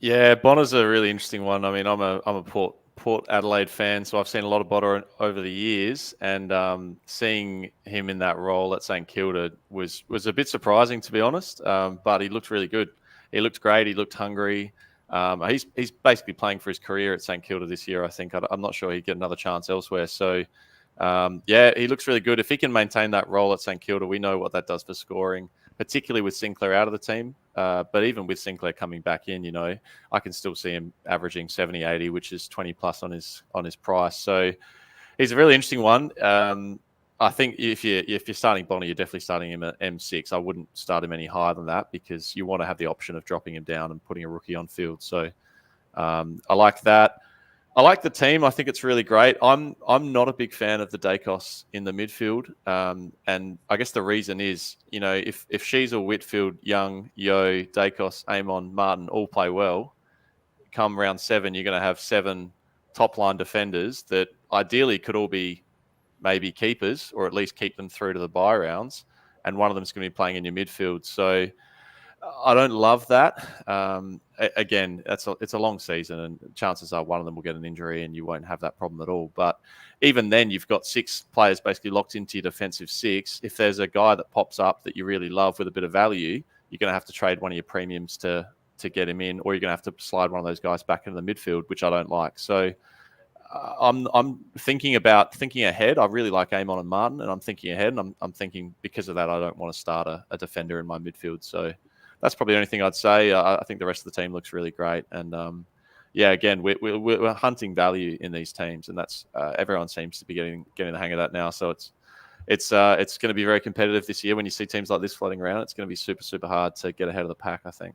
Yeah, Bonner's a really interesting one. I mean, I'm a Port Adelaide fan, so I've seen a lot of Bonner over the years, and seeing him in that role at St Kilda was a bit surprising, to be honest. But he looked really good. He looked great. He looked hungry. He's basically playing for his career at St Kilda this year. I think I'm not sure he'd get another chance elsewhere. So he looks really good. If he can maintain that role at St Kilda, we know what that does for scoring, particularly with Sinclair out of the team. But even with Sinclair coming back in, I can still see him averaging 70, 80, which is 20 plus on his price. So he's a really interesting one. I think if you're starting Bonner, you're definitely starting him at M6. I wouldn't start him any higher than that because you want to have the option of dropping him down and putting a rookie on field. So I like that. I like the team. I think it's really great. I'm not a big fan of the Dacos in the midfield, and I guess the reason is, if Sheasel, Whitfield, Young, Yo, Dacos, Amon, Martin all play well, come round 7, you're going to have 7 top line defenders that ideally could all be maybe keepers, or at least keep them through to the bye rounds, and one of them's going to be playing in your midfield. So I don't love that. Again, it's a long season, and chances are one of them will get an injury, and you won't have that problem at all. But even then, you've got 6 players basically locked into your defensive 6. If there's a guy that pops up that you really love with a bit of value, you're going to have to trade one of your premiums to get him in, or you're going to have to slide one of those guys back into the midfield, which I don't like. So I'm thinking ahead. I really like Amon and Martin, and I'm thinking ahead, and I'm thinking because of that, I don't want to start a defender in my midfield. So that's probably the only thing I'd say. I think the rest of the team looks really great, and again, we're hunting value in these teams, and that's everyone seems to be getting the hang of that now. So it's going to be very competitive this year. When you see teams like this floating around, it's going to be super, super hard to get ahead of the pack, I think.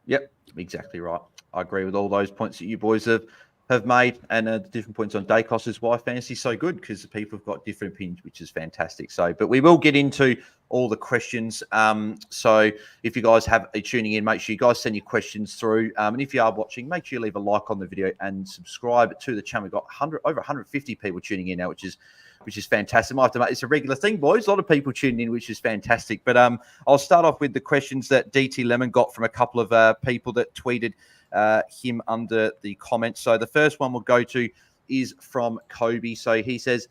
Yep, exactly right. I agree with all those points that you boys have made, and the different points on Dacos is why fantasy is so good, because the people have got different opinions, which is fantastic. So, but we will get into all the questions. So if you guys are tuning in, make sure you guys send your questions through. And if you are watching, make sure you leave a like on the video and subscribe to the channel. We've got over 150 people tuning in now, which is fantastic. I have to make this a regular thing, boys. A lot of people tuning in, which is fantastic. But I'll start off with the questions that DT Lemon got from a couple of people that tweeted him under the comments. So the first one we'll go to is from Kobe. So he says,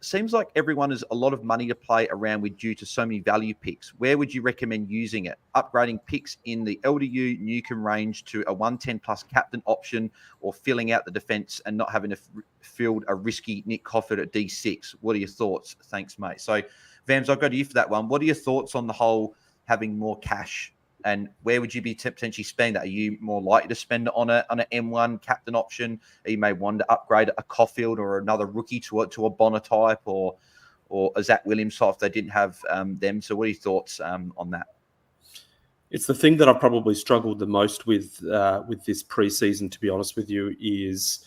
seems like everyone has a lot of money to play around with due to so many value picks. Where would you recommend using it? Upgrading picks in the LDU Newcomb range to a 110 plus captain option, or filling out the defense and not having to field a risky Nick Cofford at D6? What are your thoughts? Thanks, mate. So Vams, I'll go to you for that one. What are your thoughts on the whole having more cash, and where would you be potentially spending that? Are you more likely to spend it on an M1 captain option? Or you may want to upgrade a Caulfield or another rookie to a Bonner type, or a Zach Williams type if they didn't have them? So what are your thoughts on that? It's the thing that I've probably struggled the most with this preseason, to be honest with you, is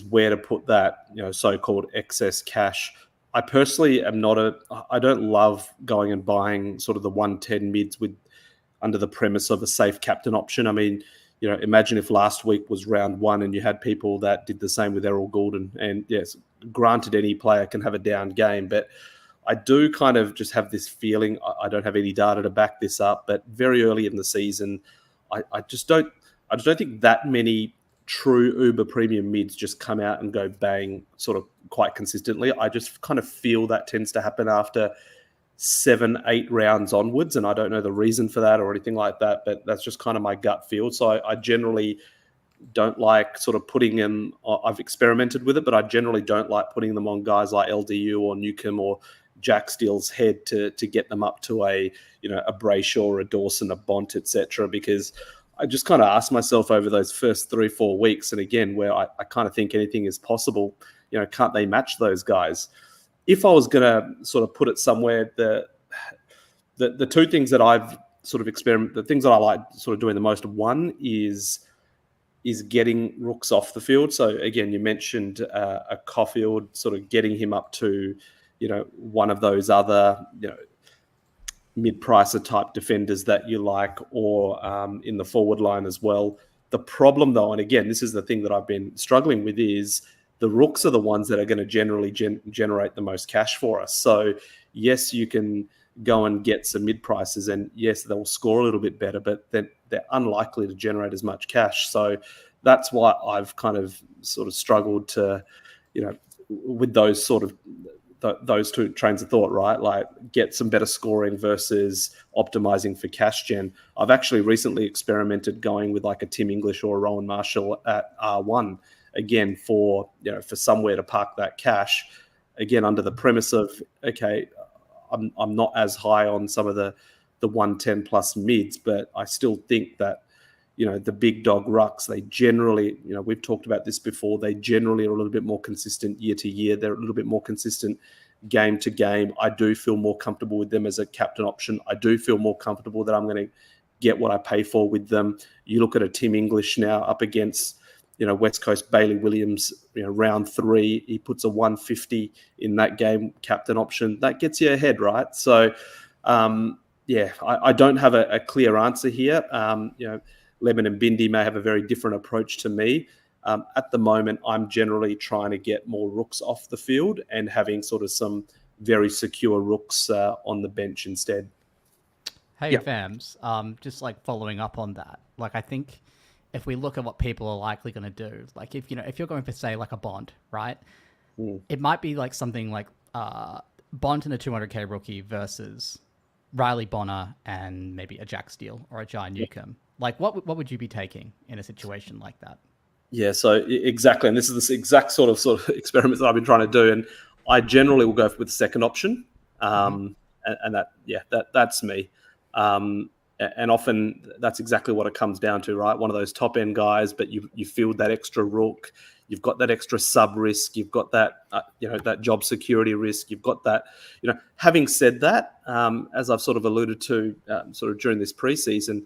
where to put that so-called excess cash. I personally I don't love going and buying sort of the 110 mids under the premise of a safe captain option. I mean, imagine if last week was round 1 and you had people that did the same with Errol Goulden. And yes, granted, any player can have a down game, but I do kind of just have this feeling, I don't have any data to back this up, but very early in the season, I just don't think that many true uber premium mids just come out and go bang sort of quite consistently. I just kind of feel that tends to happen after 7-8 rounds onwards, and I don't know the reason for that or anything like that, but that's just kind of my gut feel. So I generally don't like sort of putting them, I've experimented with it, but I generally don't like putting them on guys like LDU or Newcomb or Jack Steele's head to get them up to a Brayshaw, a Dawson, a Bont, etc., because I just kind of ask myself over those first 3-4 weeks, and again, where I kind of think anything is possible, can't they match those guys? If I was going to sort of put it somewhere, the two things that I've sort of experimented, the things that I like sort of doing the most, one is getting rooks off the field. So again, you mentioned a Caulfield, sort of getting him up to, one of those other, mid-pricer type defenders that you like, or in the forward line as well. The problem though, and again, this is the thing that I've been struggling with, is the rooks are the ones that are going to generally generate the most cash for us. So yes, you can go and get some mid-prices, and yes, they'll score a little bit better, but they're unlikely to generate as much cash. So that's why I've kind of sort of struggled to, with those sort of those two trains of thought, right? Like get some better scoring versus optimizing for cash gen. I've actually recently experimented going with like a Tim English or a Rowan Marshall at R1 again for somewhere to park that cash. Again, under the premise of, okay, I'm not as high on some of the 110 plus mids, but I still think that, the big dog rucks, they generally, we've talked about this before, they generally are a little bit more consistent year to year. They're a little bit more consistent game to game. I do feel more comfortable with them as a captain option. I do feel more comfortable that I'm going to get what I pay for with them. You look at a Tim English now up against, West Coast Bailey Williams, round 3, he puts a 150 in that game, captain option. That gets you ahead, right? So, I don't have a clear answer here. Lemon and Bindi may have a very different approach to me. At the moment, I'm generally trying to get more rooks off the field and having sort of some very secure rooks on the bench instead. Hey, Vams, just like following up on that, like I think if we look at what people are likely going to do, like if you're going for say like a Bond, right? It might be like something like Bond and a 200k rookie versus Riley Bonner and maybe a Jack Steele or a Jai Newcomb. Like what would you be taking in a situation like that? Yeah, so exactly, and this is the exact sort of experiments that I've been trying to do, and I generally will go with the second option, and that's me, and often that's exactly what it comes down to, right? One of those top end guys, but you field that extra rook, you've got that extra sub risk, you've got that that job security risk, you've got that. Having said that, as I've sort of alluded to, sort of during this preseason.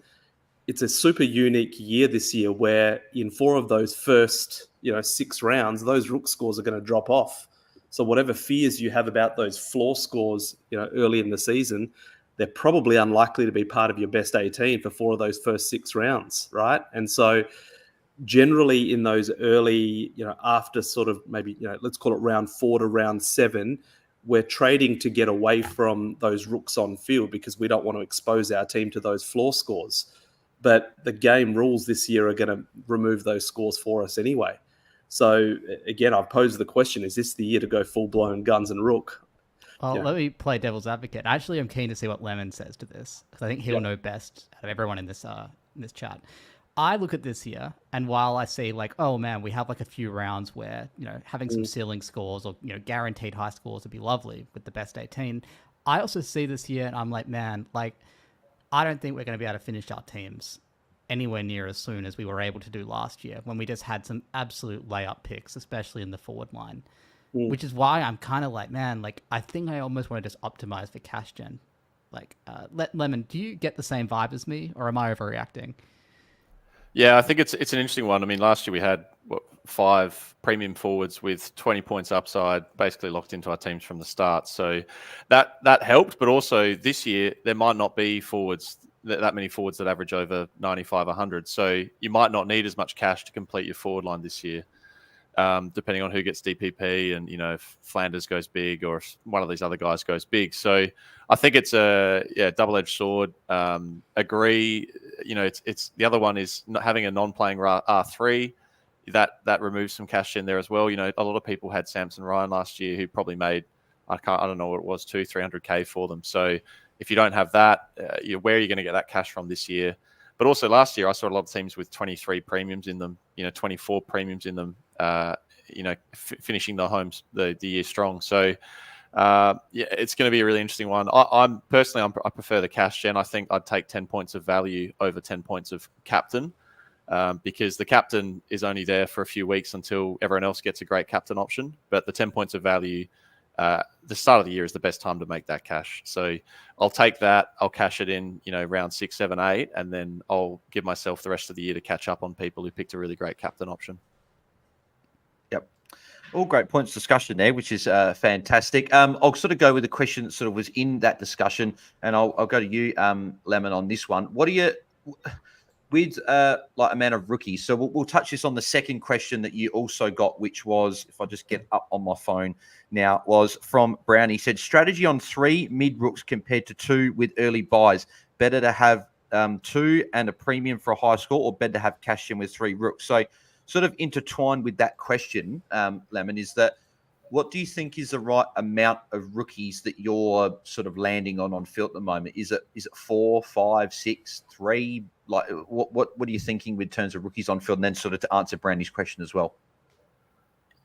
It's a super unique year this year where in 4 of those first, 6 rounds, those rook scores are going to drop off. So whatever fears you have about those floor scores, early in the season, they're probably unlikely to be part of your best 18 for 4 of those first 6 rounds, right? And so generally in those early, after sort of maybe, let's call it round 4 to round 7, we're trading to get away from those rooks on field because we don't want to expose our team to those floor scores. But the game rules this year are going to remove those scores for us anyway. So, again, I've posed the question, is this the year to go full-blown guns and rook? Well, let me play devil's advocate. Actually, I'm keen to see what Lemon says to this, because I think he'll know best out of everyone in this chat. I look at this here, and while I see, like, oh, man, we have, like, a few rounds where, having some ceiling scores or, guaranteed high scores would be lovely with the best 18, I also see this year, and I'm like, man, like, I don't think we're going to be able to finish our teams anywhere near as soon as we were able to do last year when we just had some absolute layup picks, especially in the forward line, which is why I'm kind of like, man, like I think I almost want to just optimize for cash gen. Like, Lemon, do you get the same vibe as me or am I overreacting? Yeah, I think it's an interesting one. I mean, last year we had 5 premium forwards with 20 points upside, basically locked into our teams from the start. So that helped. But also this year there might not be forwards that many forwards that average over 95, 100. So you might not need as much cash to complete your forward line this year, depending on who gets DPP and if Flanders goes big or if one of these other guys goes big. So I think it's a double-edged sword. Agree. It's the other one is not having a non-playing R3 that removes some cash in there as well. A lot of people had Samson Ryan last year who probably made I don't know what it was 200-300k for them. So if you don't have that, where are you going to get that cash from this year? But also last year I saw a lot of teams with 23 premiums in them, 24 premiums in them, finishing the year strong. So it's going to be a really interesting one. I prefer the cash gen. I think I'd take 10 points of value over 10 points of captain, because the captain is only there for a few weeks until everyone else gets a great captain option. But the 10 points of value, the start of the year is the best time to make that cash. So I'll take that. I'll cash it in, round 6, 7, 8, and then I'll give myself the rest of the year to catch up on people who picked a really great captain option. Yep. All great points discussion there, which is fantastic. I'll sort of go with the question that sort of was in that discussion, and I'll go to you, Lemon, on this one. What are you with like amount of rookies? So we'll touch this on the second question that you also got, which was, if I just get up on my phone now, was from Brown. He said, strategy on 3 mid rooks compared to 2 with early buys. Better to have 2 and a premium for a high score, or better to have cash in with 3 rooks? So sort of intertwined with that question, Lemon, is that what do you think is the right amount of rookies that you're sort of landing on field at the moment? Is it 4, 5, 6, 3? Like, what are you thinking in terms of rookies on field? And then sort of to answer Brandy's question as well.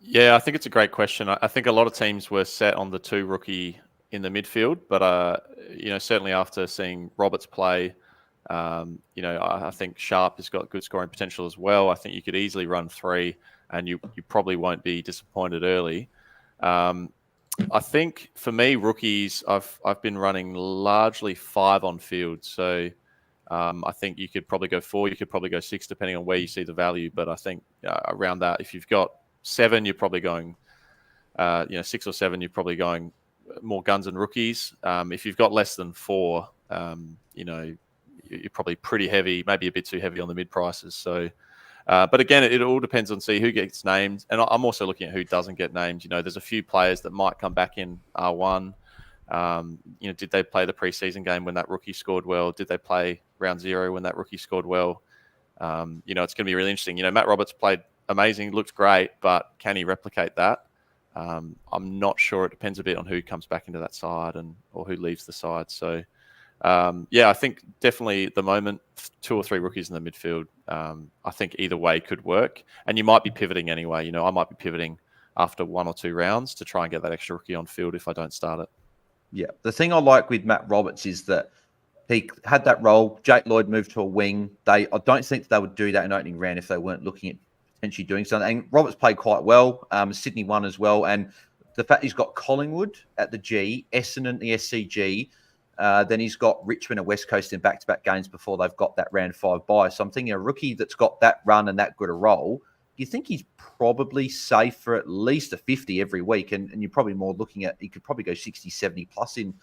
Yeah, I think it's a great question. I think a lot of teams were set on the 2 rookie in the midfield, but certainly after seeing Roberts play, I think Sharp has got good scoring potential as well. I think you could easily run 3, and you probably won't be disappointed early. I think for me, rookies, I've been running largely 5 on field. So I think you could probably go 4, you could probably go 6, depending on where you see the value. But I think around that, if you've got 7, you're probably going, 6 or 7, you're probably going more guns and rookies. If you've got less than 4, you're probably pretty heavy, maybe a bit too heavy on the mid prices. So, but again, it all depends on who gets named. And I'm also looking at who doesn't get named. There's a few players that might come back in R1. Did they play the preseason game when that rookie scored well? Did they play round 0 when that rookie scored well? It's going to be really interesting. Matt Roberts played amazing, looked great, but can he replicate that? I'm not sure. It depends a bit on who comes back into that side or who leaves the side. So, I think definitely at the moment, 2 or 3 rookies in the midfield. I think either way could work. And you might be pivoting anyway. I might be pivoting after 1 or 2 rounds to try and get that extra rookie on field if I don't start it. Yeah. The thing I like with Matt Roberts is that he had that role. Jake Lloyd moved to a wing. I don't think they would do that in opening round if they weren't looking at potentially doing something. And Roberts played quite well. Sydney won as well. And the fact he's got Collingwood at the G, Essendon the SCG, then he's got Richmond and West Coast in back-to-back games before they've got that round 5 bye. So I'm thinking a rookie that's got that run and that good a role, you think he's probably safe for at least a 50 every week. And you're probably more looking at, he could probably go 60, 70 plus in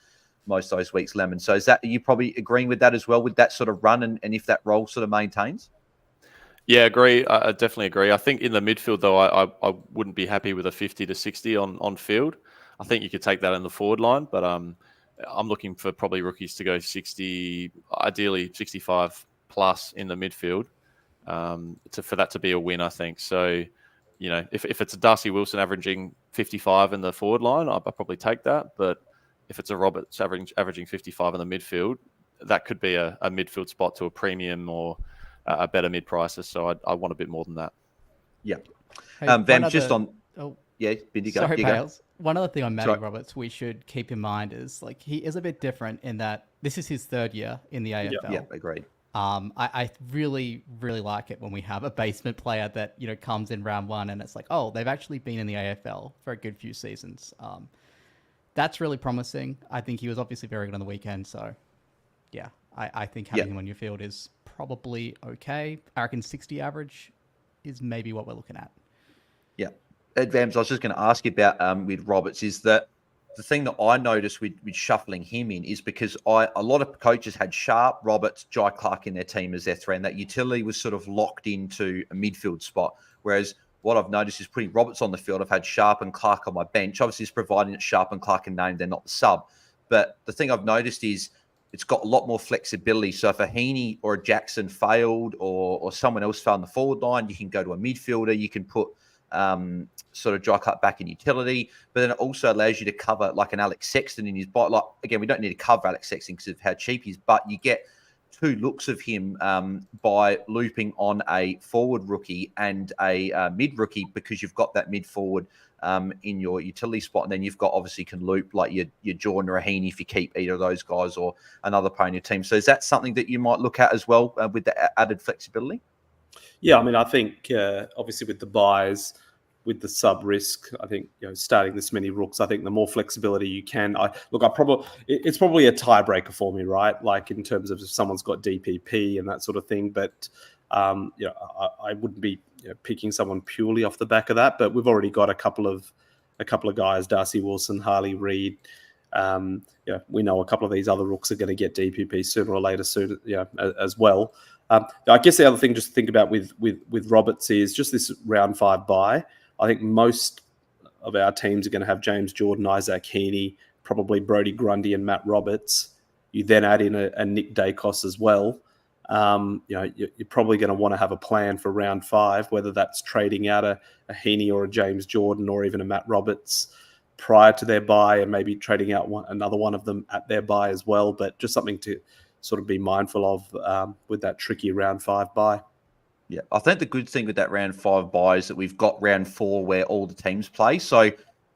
most of those weeks, Lemon. So are you probably agreeing with that as well, with that sort of run and if that role sort of maintains? Yeah, agree. I definitely agree. I think in the midfield, though, I wouldn't be happy with a 50 to 60 on field. I think you could take that in the forward line, but I'm looking for probably rookies to go 60, ideally 65 plus in the midfield for that to be a win, I think. So, if it's a Darcy Wilson averaging 55 in the forward line, I'll probably take that. But if it's a Roberts averaging 55 in the midfield, that could be a midfield spot to a premium or a better mid prices. So I want a bit more than that. Yeah. Hey, Vams, just on... Oh, yeah, Bindi, go. Sorry, Bales. Go. One other thing on Matty Roberts we should keep in mind is he is a bit different in that this is his 3rd year in the AFL. Yeah, agreed. I really, really like it when we have a basement player that, comes in round 1 and it's like, oh, they've actually been in the AFL for a good few seasons. That's really promising. I think he was obviously very good on the weekend. So, yeah, I think having him on your field is probably okay. I reckon 60 average is maybe what we're looking at. Yeah. Vams, I was just going to ask you about with Roberts is that the thing that I noticed with shuffling him in is because a lot of coaches had Sharp, Roberts, Jai Clark in their team as their 3, and that utility was sort of locked into a midfield spot. Whereas what I've noticed is putting Roberts on the field, I've had Sharp and Clark on my bench. Obviously, it's providing that Sharp and Clark are named, they're not the sub. But the thing I've noticed is it's got a lot more flexibility. So if a Heeney or a Jackson failed or someone else fell in the forward line, you can go to a midfielder. You can put sort of dry cut back in utility, but then it also allows you to cover like an Alex Sexton in his body. Like, again, we don't need to cover Alex Sexton because of how cheap he is, but you get 2 looks of him by looping on a forward rookie and a mid rookie because you've got that mid forward in your utility spot. And then you've got obviously can loop like your Jordan or a Heeney if you keep either of those guys or another player in your team. So is that something that you might look at as well with the added flexibility? Yeah, I mean, I think obviously with the buys, with the sub risk, I think starting this many rooks, I think the more flexibility you can. It's probably a tiebreaker for me, right? Like in terms of if someone's got DPP and that sort of thing. But I wouldn't be picking someone purely off the back of that. But we've already got a couple of guys, Darcy Wilson, Harley Reid. We know a couple of these other rooks are going to get DPP sooner or later, as well. I guess the other thing just to think about with Roberts is just this round 5 bye. I think most of our teams are going to have James Jordan, Isaac Heeney, probably Brodie Grundy and Matt Roberts. You then add in a Nick Dacos as well. You're probably going to want to have a plan for round 5, whether that's trading out a Heeney or a James Jordan or even a Matt Roberts prior to their bye, and maybe trading out another one of them at their bye as well. But just something to sort of be mindful of with that tricky round 5 bye. Yeah, I think the good thing with that round 5 bye is that we've got round 4 where all the teams play. So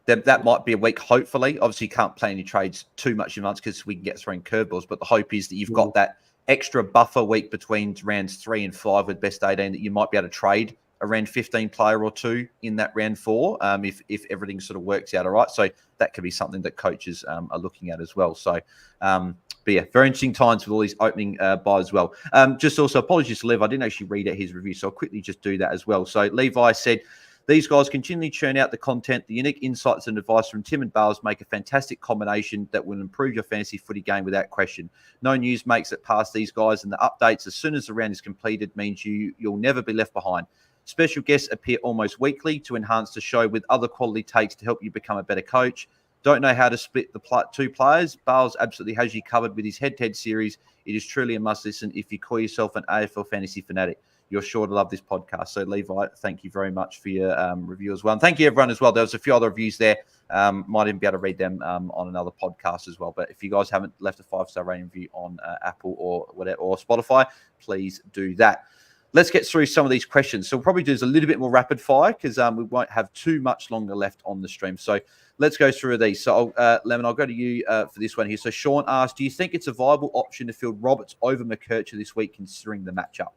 that might be a week, hopefully. Obviously, you can't play any trades too much in advance because we can get thrown curveballs. But the hope is that you've got that extra buffer week between rounds 3 and 5 with best 18 that you might be able to trade a round 15 player or two in that round 4 if everything sort of works out all right. So that could be something that coaches are looking at as well. So, but yeah, very interesting times with all these opening buys as well. Just also apologies to Levi. I didn't actually read out his review, so I'll quickly just do that as well. So Levi said, these guys continually churn out the content. The unique insights and advice from Tim and Bales make a fantastic combination that will improve your fantasy footy game without question. No news makes it past these guys, and the updates as soon as the round is completed means you'll never be left behind. Special guests appear almost weekly to enhance the show with other quality takes to help you become a better coach. Don't know how to split the 2 players? Bales absolutely has you covered with his head-to-head series. It is truly a must-listen if you call yourself an AFL Fantasy Fanatic. You're sure to love this podcast. So, Levi, thank you very much for your review as well. And thank you, everyone, as well. There was a few other reviews there. Might even be able to read them on another podcast as well. But if you guys haven't left a 5-star rating review on Apple or whatever or Spotify, please do that. Let's get through some of these questions. So we'll probably do this a little bit more rapid fire because we won't have too much longer left on the stream. So let's go through these. So, Lemon, I'll go to you for this one here. So Sean asked, do you think it's a viable option to field Roberts over McKercher this week considering the matchup?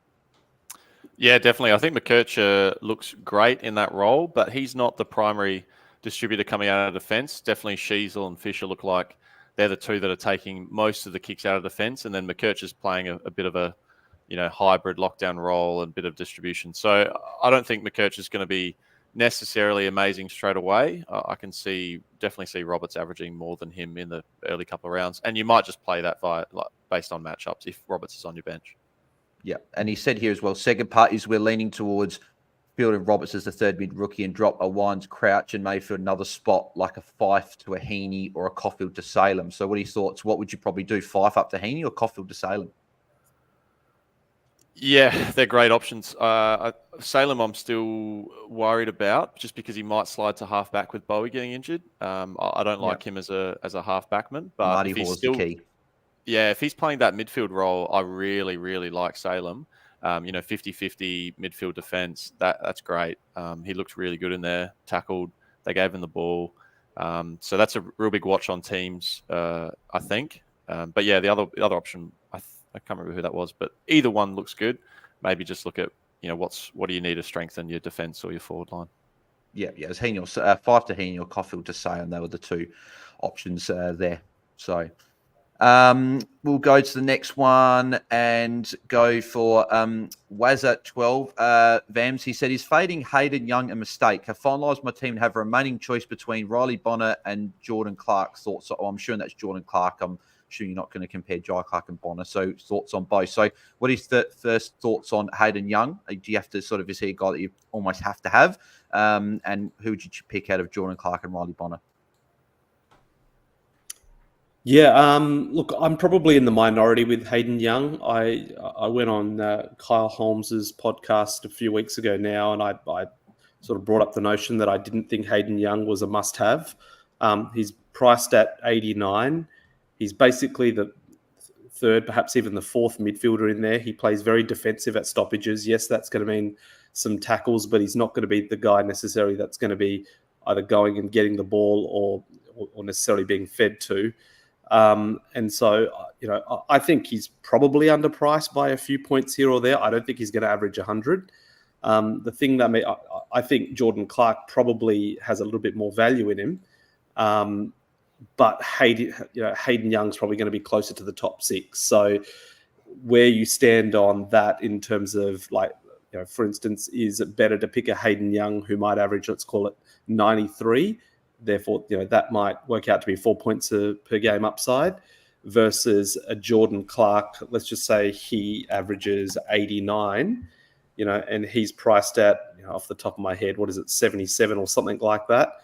Yeah, definitely. I think McKercher looks great in that role, but he's not the primary distributor coming out of defence. Definitely Sheasel and Fisher look like they're the two that are taking most of the kicks out of defence, and then McKercher's playing a bit of a hybrid lockdown role and bit of distribution. So I don't think McKercher's going to be necessarily amazing straight away. I can definitely see Roberts averaging more than him in the early couple of rounds, and you might just play that based on matchups if Roberts is on your bench. Yeah, and he said here as well, second part is we're leaning towards fielding Roberts as the third mid rookie and drop a Wines, Crouch and Mayfield another spot like a Fife to a Heeney or a Caulfield to Salem. So what are your thoughts? What would you probably do, Fife up to Heeney or Caulfield to Salem? Yeah, they're great options. Salem I'm still worried about just because he might slide to halfback with Bowie getting injured. I don't like him as a halfbackman, but Marty Hall's the key. Yeah, if he's playing that midfield role, I really, really like Salem. 50-50 midfield defense, that's great. He looked really good in there, tackled. They gave him the ball. So that's a real big watch on teams, I think. But yeah, the other option, I can't remember who that was, but either one looks good. Maybe just look at, what do you need to strengthen your defense or your forward line? Yeah, it was Heeney or Fife to Heeney or Caulfield to Salem. They were the two options there. So we'll go to the next one and go for Wazza 12. Vams, he said, is fading Hayden Young a mistake? Have finalised my team and have a remaining choice between Riley Bonner and Jordan Clark. Thoughts? I'm sure that's Jordan Clark. I'm sure you're not going to compare Jai Clark and Bonner. So thoughts on both. So what is the first thoughts on Hayden Young? Do you have to sort of, is he a guy that you almost have to have? And who would you pick out of Jordan Clark and Riley Bonner? Yeah, look, I'm probably in the minority with Hayden Young. I went on Kyle Holmes's podcast a few weeks ago now, and I sort of brought up the notion that I didn't think Hayden Young was a must-have. He's priced at 89. He's basically the third, perhaps even the fourth midfielder in there. He plays very defensive at stoppages. Yes, that's going to mean some tackles, but he's not going to be the guy necessarily that's going to be either going and getting the ball or necessarily being fed to. And so, I think he's probably underpriced by a few points here or there. I don't think he's going to average 100. The thing that I think Jordan Clark probably has a little bit more value in him. But Hayden Young's probably going to be closer to the top 6. So where you stand on that in terms of for instance, is it better to pick a Hayden Young who might average, let's call it 93? Therefore, that might work out to be 4 points per game upside versus a Jordan Clark. Let's just say he averages 89, and he's priced at, off the top of my head, what is it, 77 or something like that,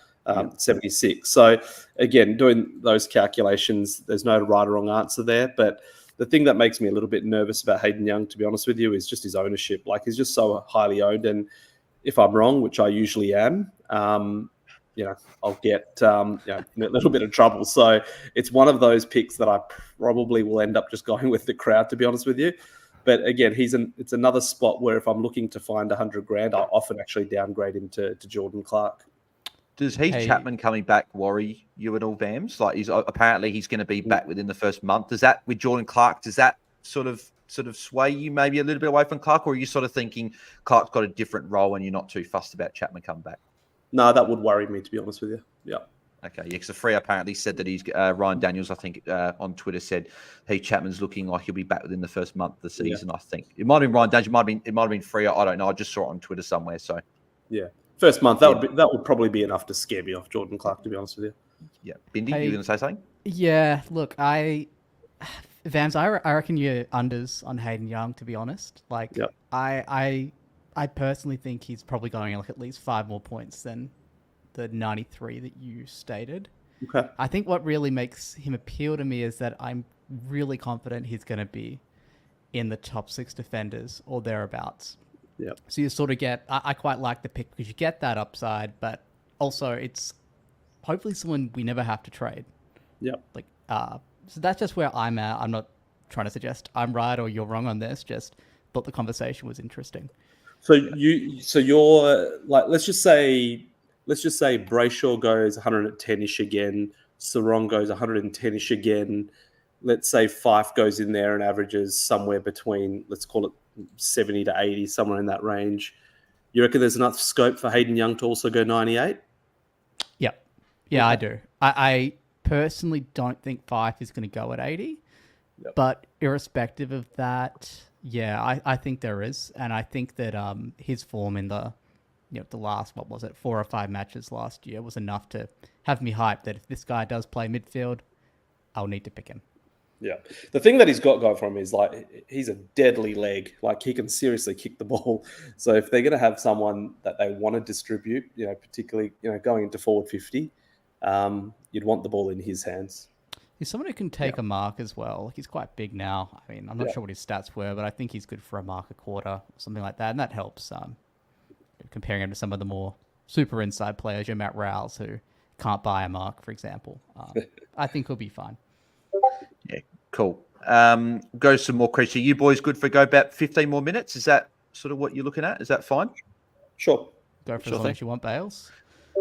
76. So again, doing those calculations, there's no right or wrong answer there. But The thing that makes me a little bit nervous about Hayden Young, to be honest with you, is just his ownership. Like, he's just so highly owned, and if I'm wrong, which I usually am, I'll get in a little bit of trouble. So it's one of those picks that I probably will end up just going with the crowd, to be honest with you. But again, it's another spot where if I'm looking to find $100,000, I often actually downgrade him to Jordan Clark. Does Heath Chapman coming back worry you at all, Vams? Like, he's going to be back within the first month. Does that, with Jordan Clark, does that sort of sway you maybe a little bit away from Clark, or are you sort of thinking Clark's got a different role and you're not too fussed about Chapman coming back? No, that would worry me, to be honest with you. Yeah. Okay, yeah, because the Free apparently said that he's Ryan Daniels, I think, on Twitter said Heath Chapman's looking like he'll be back within the first month of the season. Yeah. I think it might have been Ryan Daniels, it might have been Free. I don't know. I just saw it on Twitter somewhere. So yeah, first month that would probably be enough to scare me off Jordan Clark, to be honest with you. Yeah, Bindi, you were going to say something? Yeah, look, Vams, I reckon you're unders on Hayden Young, to be honest. Like, yep. I personally think he's probably going like at least 5 more points than the 93 that you stated. Okay. I think what really makes him appeal to me is that I'm really confident he's going to be in the top 6 defenders or thereabouts. Yeah. So you sort of get, I quite like the pick because you get that upside, but also it's hopefully someone we never have to trade. Yeah. Like, so that's just where I'm at. I'm not trying to suggest I'm right or you're wrong on this. Just thought the conversation was interesting. So you're like, let's just say Brayshaw goes 110-ish again. Sarong goes 110-ish again. Let's say Fife goes in there and averages somewhere between, let's call it 70 to 80, somewhere in that range. You reckon there's enough scope for Hayden Young to also go 98? Yeah, okay. I do. I personally don't think Fife is going to go at 80. Yep. But irrespective of that, yeah, I think there is. And I think that his form in the last, 4 or 5 matches last year was enough to have me hyped that if this guy does play midfield, I'll need to pick him. Yeah. The thing that he's got going for him is like, he's a deadly leg. Like, he can seriously kick the ball. So if they're going to have someone that they want to distribute, particularly, going into forward 50, you'd want the ball in his hands. He's someone who can take a mark as well. Like, he's quite big now. I mean, I'm not sure what his stats were, but I think he's good for a mark a quarter or something like that. And that helps comparing him to some of the more super inside players, your Matt Rouse, who can't buy a mark, for example. I think he'll be fine. Yeah, cool. Go some more questions. You boys good for go about 15 more minutes? Is that sort of what you're looking at? Is that fine? Sure. Go for as long as you want, Bales.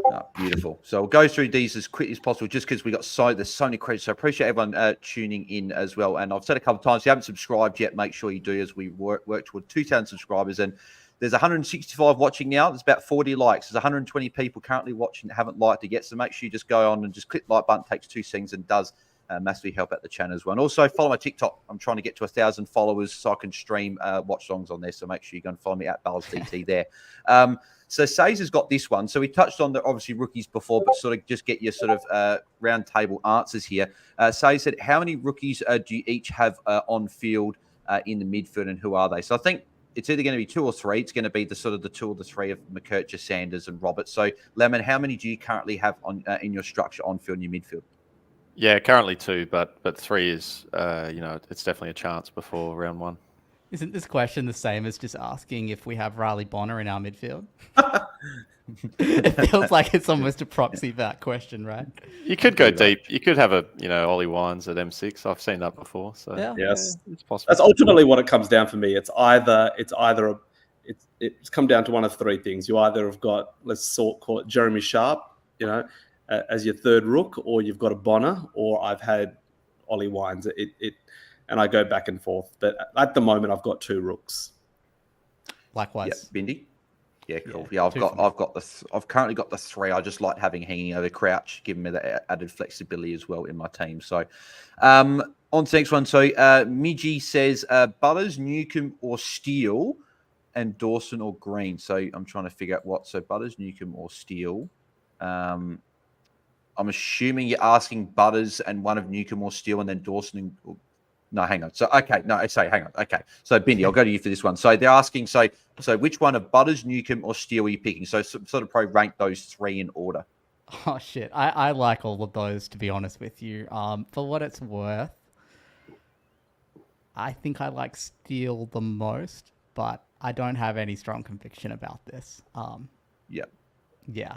Oh, beautiful. So we'll go through these as quick as possible just because there's so many questions. So I appreciate everyone tuning in as well. And I've said a couple of times, if you haven't subscribed yet, make sure you do as we work toward 2,000 subscribers. And there's 165 watching now. There's about 40 likes. There's 120 people currently watching that haven't liked it yet. So make sure you just go on and just click the like button. It takes 2 seconds and does massively help out the channel as well. And also follow my TikTok. I'm trying to get to 1,000 followers so I can stream watch songs on there. So make sure you go and follow me at BalesDT there. So Says has got this one. So we touched on the obviously rookies before, but sort of just get your sort of round table answers here. Says said, how many rookies do you each have on field in the midfield, and who are they? So I think it's either going to be 2 or 3. It's going to be the 2 or 3 of McKercher, Sanders, and Roberts. So Lemon, how many do you currently have on in your structure on field in your midfield? Yeah, currently 2, but 3 is it's definitely a chance before round 1. Isn't this question the same as just asking if we have Riley Bonner in our midfield? It feels like it's almost a proxy for that question, right? You could go deep. You could have a Ollie Wines at M6. I've seen that before. So yes, it's possible. That's ultimately what it comes down for me. It's come down to one of 3 things. You either have got, call it Jeremy Sharp, as your 3rd rook, or you've got a Bonner, or I've had Ollie Wines. And I go back and forth. But at the moment, I've got 2 rooks. Likewise, Bindi. Yeah, cool. Yeah, I've currently got the 3. I just like having Heeney over Crouch, giving me that added flexibility as well in my team. So, on to the next one. So, Midgie says Butters, Newcomb, or Steele, and Dawson or Green. So I'm trying to figure out what. So Butters, Newcomb, or Steele. I'm assuming you're asking Butters and one of Newcomb or Steele, and then Dawson and. No, hang on. So, okay. No, hang on. Okay. So, Bindi, I'll go to you for this one. So, they're asking, so which one of Butters, Newcomb, or Steele are you picking? So, sort of probably rank those 3 in order. Oh, shit. I like all of those, to be honest with you. For what it's worth, I think I like Steele the most, but I don't have any strong conviction about this. Yep. Yeah.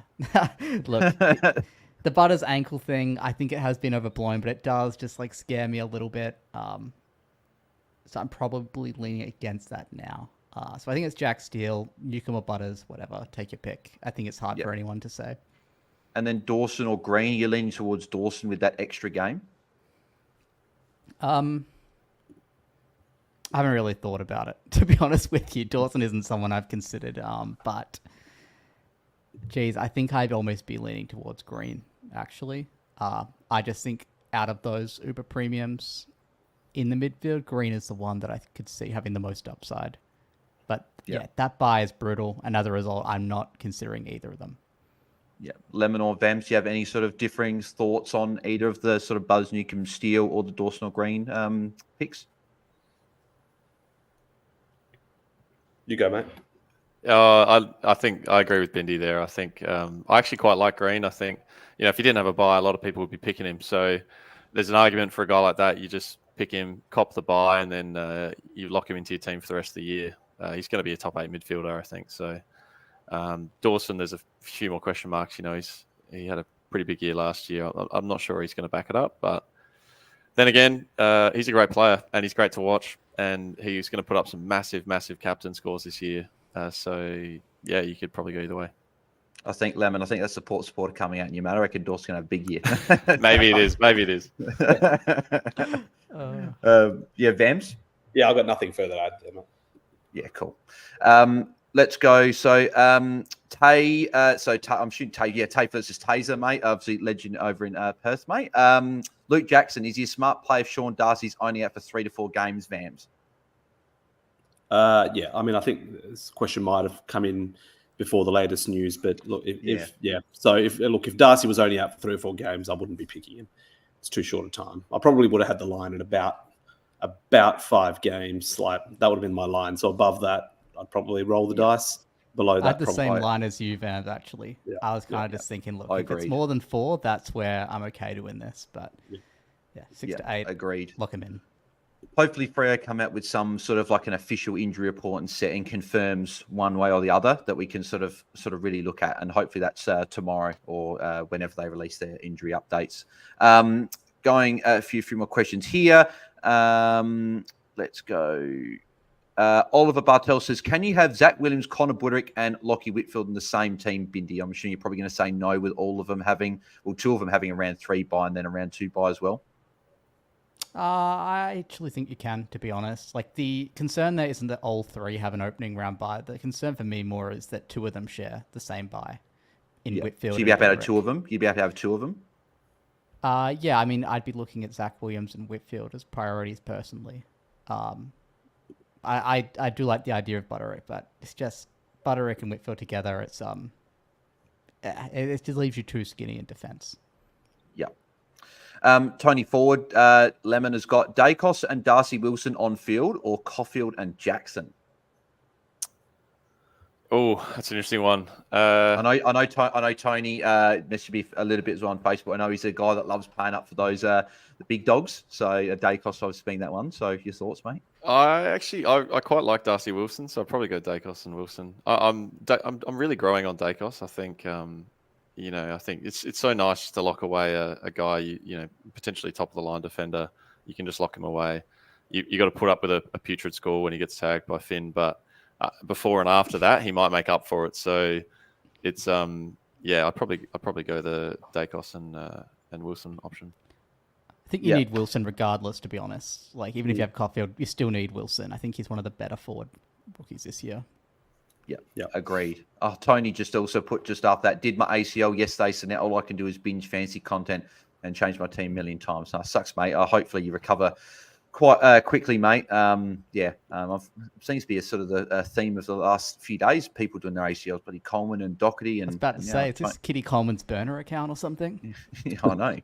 Look, the Butters ankle thing, I think it has been overblown, but it does just like scare me a little bit. So I'm probably leaning against that now. So I think it's Jack Steele, Newcomb or Butters, whatever. Take your pick. I think it's hard for anyone to say. And then Dawson or Green, you're leaning towards Dawson with that extra game? I haven't really thought about it, to be honest with you. Dawson isn't someone I've considered, but geez, I think I'd almost be leaning towards Green, actually. I just think out of those Uber premiums in the midfield, Green is the one that I could see having the most upside. But yeah, that buy is brutal, and as a result, I'm not considering either of them. Yeah. Lemon or Vams, do you have any sort of differing thoughts on either of the sort of Buzz, Newcomb, Steele or the Dawson or Green picks? You go, mate. I think I agree with Bindi there. I think I actually quite like Green. I think, if he didn't have a buy, a lot of people would be picking him. So there's an argument for a guy like that. You just pick him, cop the buy, and then you lock him into your team for the rest of the year. He's going to be a top 8 midfielder, I think. So Dawson, there's a few more question marks. He had a pretty big year last year. I'm not sure he's going to back it up, but then again, he's a great player and he's great to watch. And he's going to put up some massive, massive captain scores this year. So yeah, you could probably go either way. I think Lemon. I think that's support supporter coming out in your man. I reckon Dawson's going to have a big year. Maybe it is. Maybe it is. Vams. Yeah, I've got nothing further to add there, mate. Yeah, cool. Let's go. So Tay. I'm shooting Tay. Yeah, Tay versus Taser, mate. Obviously, legend over in Perth, mate. Luke Jackson, is he a smart play if Sean Darcy's only out for 3 to 4 games? Vams. Yeah, I mean, I think this question might have come in before the latest news, but look, if Darcy was only out for 3 or 4 games, I wouldn't be picking him. It's too short a time. I probably would have had the line at about 5 games. Like that would have been my line. So above that, I'd probably roll the dice. Below that, I had the same line as you, Vans, actually. Yeah. I was kind of just thinking, look, I if it's agreed. more than 4, that's where I'm okay to win this. But 6 to 8, agreed. Lock him in. Hopefully Freo come out with some sort of like an official injury report and confirms one way or the other that we can sort of really look at, and hopefully that's tomorrow or whenever they release their injury updates. Going a few more questions here. Let's go. Oliver Bartel says, can you have Zach Williams, Connor Budrick, and Locky Whitfield in the same team, Bindi? I'm assuming you're probably going to say no with all of them having, well, 2 of them having a round 3 bye and then a round 2 bye as well. I actually think you can, to be honest. Like, the concern there isn't that all 3 have an opening round bye. The concern for me more is that 2 of them share the same bye in Whitfield. So you'd be able to have 2 of them? You'd be able to have 2 of them? Yeah, I mean, I'd be looking at Zach Williams and Whitfield as priorities personally. I do like the idea of Butterick, but it's just Butterick and Whitfield together. It just leaves you too skinny in defence. Yeah. Tony Forward, Lemon has got Dacos and Darcy Wilson on field, or Caulfield and Jackson. Oh, that's an interesting one. I know Tony. This should be a little bit as well on Facebook. I know he's a guy that loves playing up for those the big dogs. So Dacos obviously being that one. So your thoughts, mate? I quite like Darcy Wilson, so I'll probably go Dacos and Wilson. I'm really growing on Dacos. I think I think it's so nice just to lock away a guy potentially top of the line defender. You can just lock him away. You got to put up with a putrid score when he gets tagged by Finn, but before and after that, he might make up for it. So it's I'd probably go the Dacos and Wilson option. I think you need Wilson regardless, to be honest. Like, even if you have Caulfield, you still need Wilson. I think he's one of the better forward rookies this year. Yeah, agreed. Tony just also put just after that, did my ACL yesterday, so now all I can do is binge fancy content and change my team a million times. So sucks, mate. Hopefully you recover quite quickly, mate. Seems to be a sort of a theme of the last few days. People doing their ACLs, bloody Coleman and Doherty. And, I was about to say, is this Kitty Coleman's burner account or something? Yeah, I know.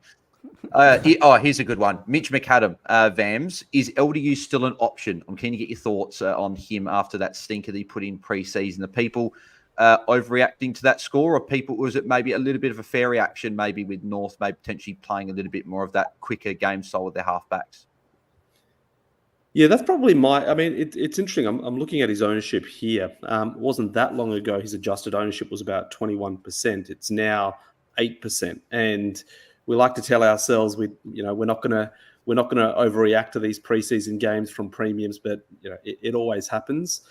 Here's a good one. Mitch McAdam, Vams. Is LDU still an option? I'm keen to get your thoughts on him after that stinker that he put in pre-season. Are people overreacting to that score, or was it maybe a little bit of a fair reaction, maybe with North maybe potentially playing a little bit more of that quicker game style with their halfbacks? Yeah, that's probably my. I mean, it's interesting. I'm looking at his ownership here. It wasn't that long ago. His adjusted ownership was about 21%. It's now 8%, and we like to tell ourselves we're not gonna overreact to these preseason games from premiums, but it always happens.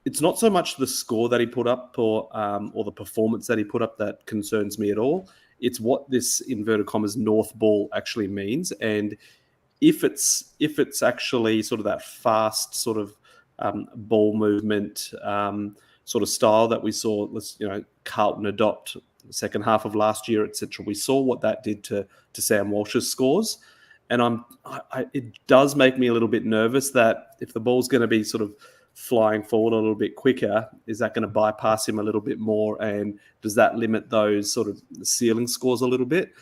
It's not so much the score that he put up or the performance that he put up that concerns me at all. It's what this inverted commas North ball actually means, and if it's actually sort of that fast sort of ball movement sort of style that we saw, Carlton adopt the second half of last year, etc. We saw what that did to Sam Walsh's scores, and it does make me a little bit nervous that if the ball's going to be sort of flying forward a little bit quicker, is that going to bypass him a little bit more, and does that limit those sort of ceiling scores a little bit?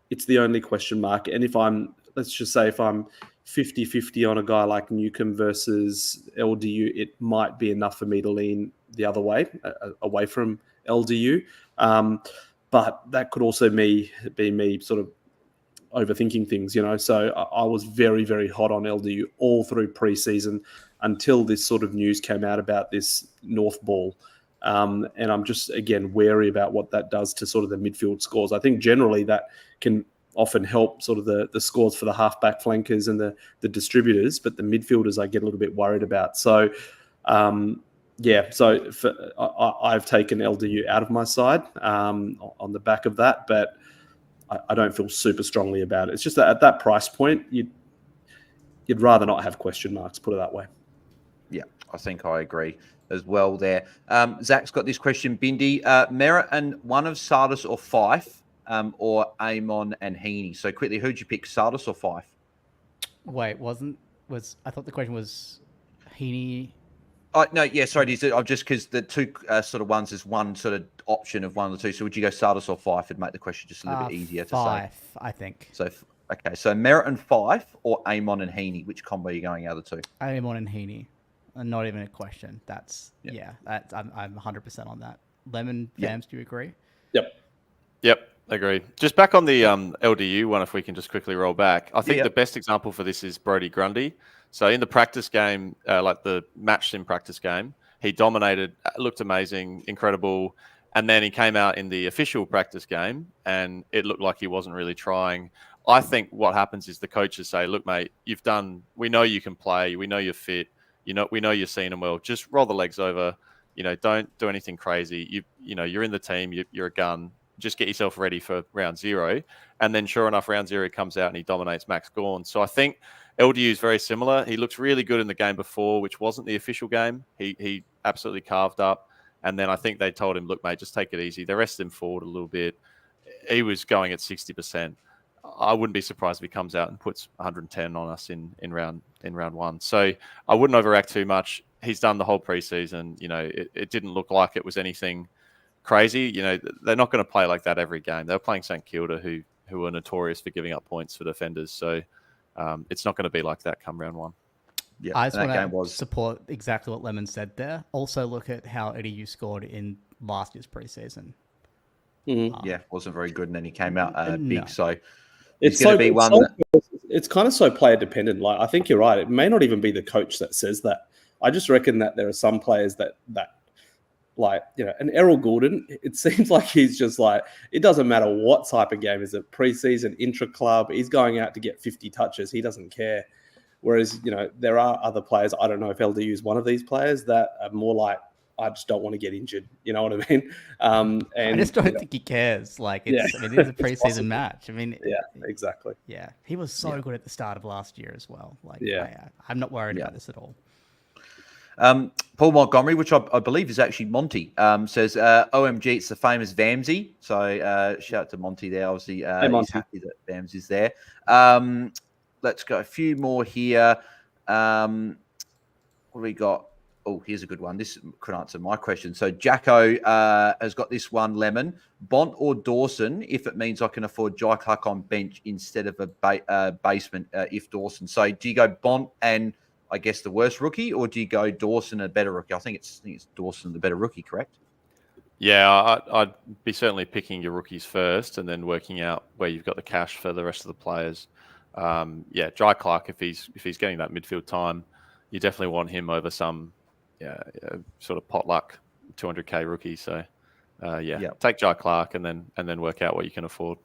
It's the only question mark. And let's just say if I'm 50-50 on a guy like Newcomb versus LDU, it might be enough for me to lean the other way, away from LDU. But that could also be me sort of overthinking things, So I was very, very hot on LDU all through preseason until this sort of news came out about this North ball. And I'm just, again, wary about what that does to sort of the midfield scores. I think generally that can often help sort of the scores for the halfback flankers and the distributors, but the midfielders I get a little bit worried about. So, I've taken LDU out of my side on the back of that, but I don't feel super strongly about it. It's just that at that price point, you'd rather not have question marks, put it that way. Yeah, I think I agree as well there. Zach's got this question, Bindi. Merritt and one of Sardis or Fife, or Amon and Heeney. So quickly, who'd you pick, Sardis or Fife? Wait, I thought the question was Heeney. No, yeah, sorry. I've just because the two sort of ones is one sort of option of one of the two. So would you go Sardis or Fife? It'd make the question just a little bit easier to say. Fife, I think. So okay, so Merritt and Fife or Amon and Heeney. Which combo are you going out of the two? Amon and Heeney. Not even a question. I'm 100% on that. Lemon, Vams, do you agree? Yep, agree. Just back on the LDU one, if we can just quickly roll back. I think the best example for this is Brodie Grundy. So in the practice game, like the match sim practice game, he dominated, looked amazing, incredible. And then he came out in the official practice game and it looked like he wasn't really trying. I think what happens is the coaches say, look, mate, we know you can play. We know you're fit. We know you're seeing them well. Just roll the legs over. Don't do anything crazy. You're in the team. You're a gun. Just get yourself ready for round 0. And then sure enough, round 0 comes out and he dominates Max Gawn. So I think LDU is very similar. He looks really good in the game before, which wasn't the official game. He absolutely carved up. And then I think they told him, look, mate, just take it easy. They rested him forward a little bit. He was going at 60%. I wouldn't be surprised if he comes out and puts 110 on us in round 1. So I wouldn't overreact too much. He's done the whole preseason. It didn't look like it was anything crazy. They're not going to play like that every game. They're playing St Kilda, who are notorious for giving up points for defenders. So it's not going to be like that come round 1. Yeah, I just want to support exactly what Lemon said there. Also, look at how EDU scored in last year's preseason. Yeah, wasn't very good, and then he came out big. No. So it's going to be one. It's kind of so player dependent. Like I think you're right. It may not even be the coach that says that. I just reckon that there are some players that like, and Errol Goulden, it seems like he's just like, it doesn't matter what type of game. Is it preseason, intra-club? He's going out to get 50 touches. He doesn't care. Whereas, there are other players, I don't know if LDU is one of these players, that are more like, I just don't want to get injured. You know what I mean? And I just don't think he cares. Like, it is a preseason match. I mean, yeah, exactly. Yeah, he was so good at the start of last year as well. Like, I'm not worried about this at all. Paul Montgomery, which I believe is actually Monty, says, OMG, it's the famous Vamsy. So shout out to Monty there. Obviously, he's happy that Vams is there. Let's go a few more here. What do we got? Oh, here's a good one. This could answer my question. So Jacko has got this one, Lemon. Bont or Dawson, if it means I can afford Jai Clark on bench instead of a basement if Dawson. So do you go Bont and I guess the worst rookie, or do you go Dawson a better rookie? I think it's Dawson the better rookie, correct? Yeah, I'd be certainly picking your rookies first and then working out where you've got the cash for the rest of the players. Jai Clark, if he's getting that midfield time, you definitely want him over some sort of potluck 200k rookie. So take Jai Clark and then work out what you can afford.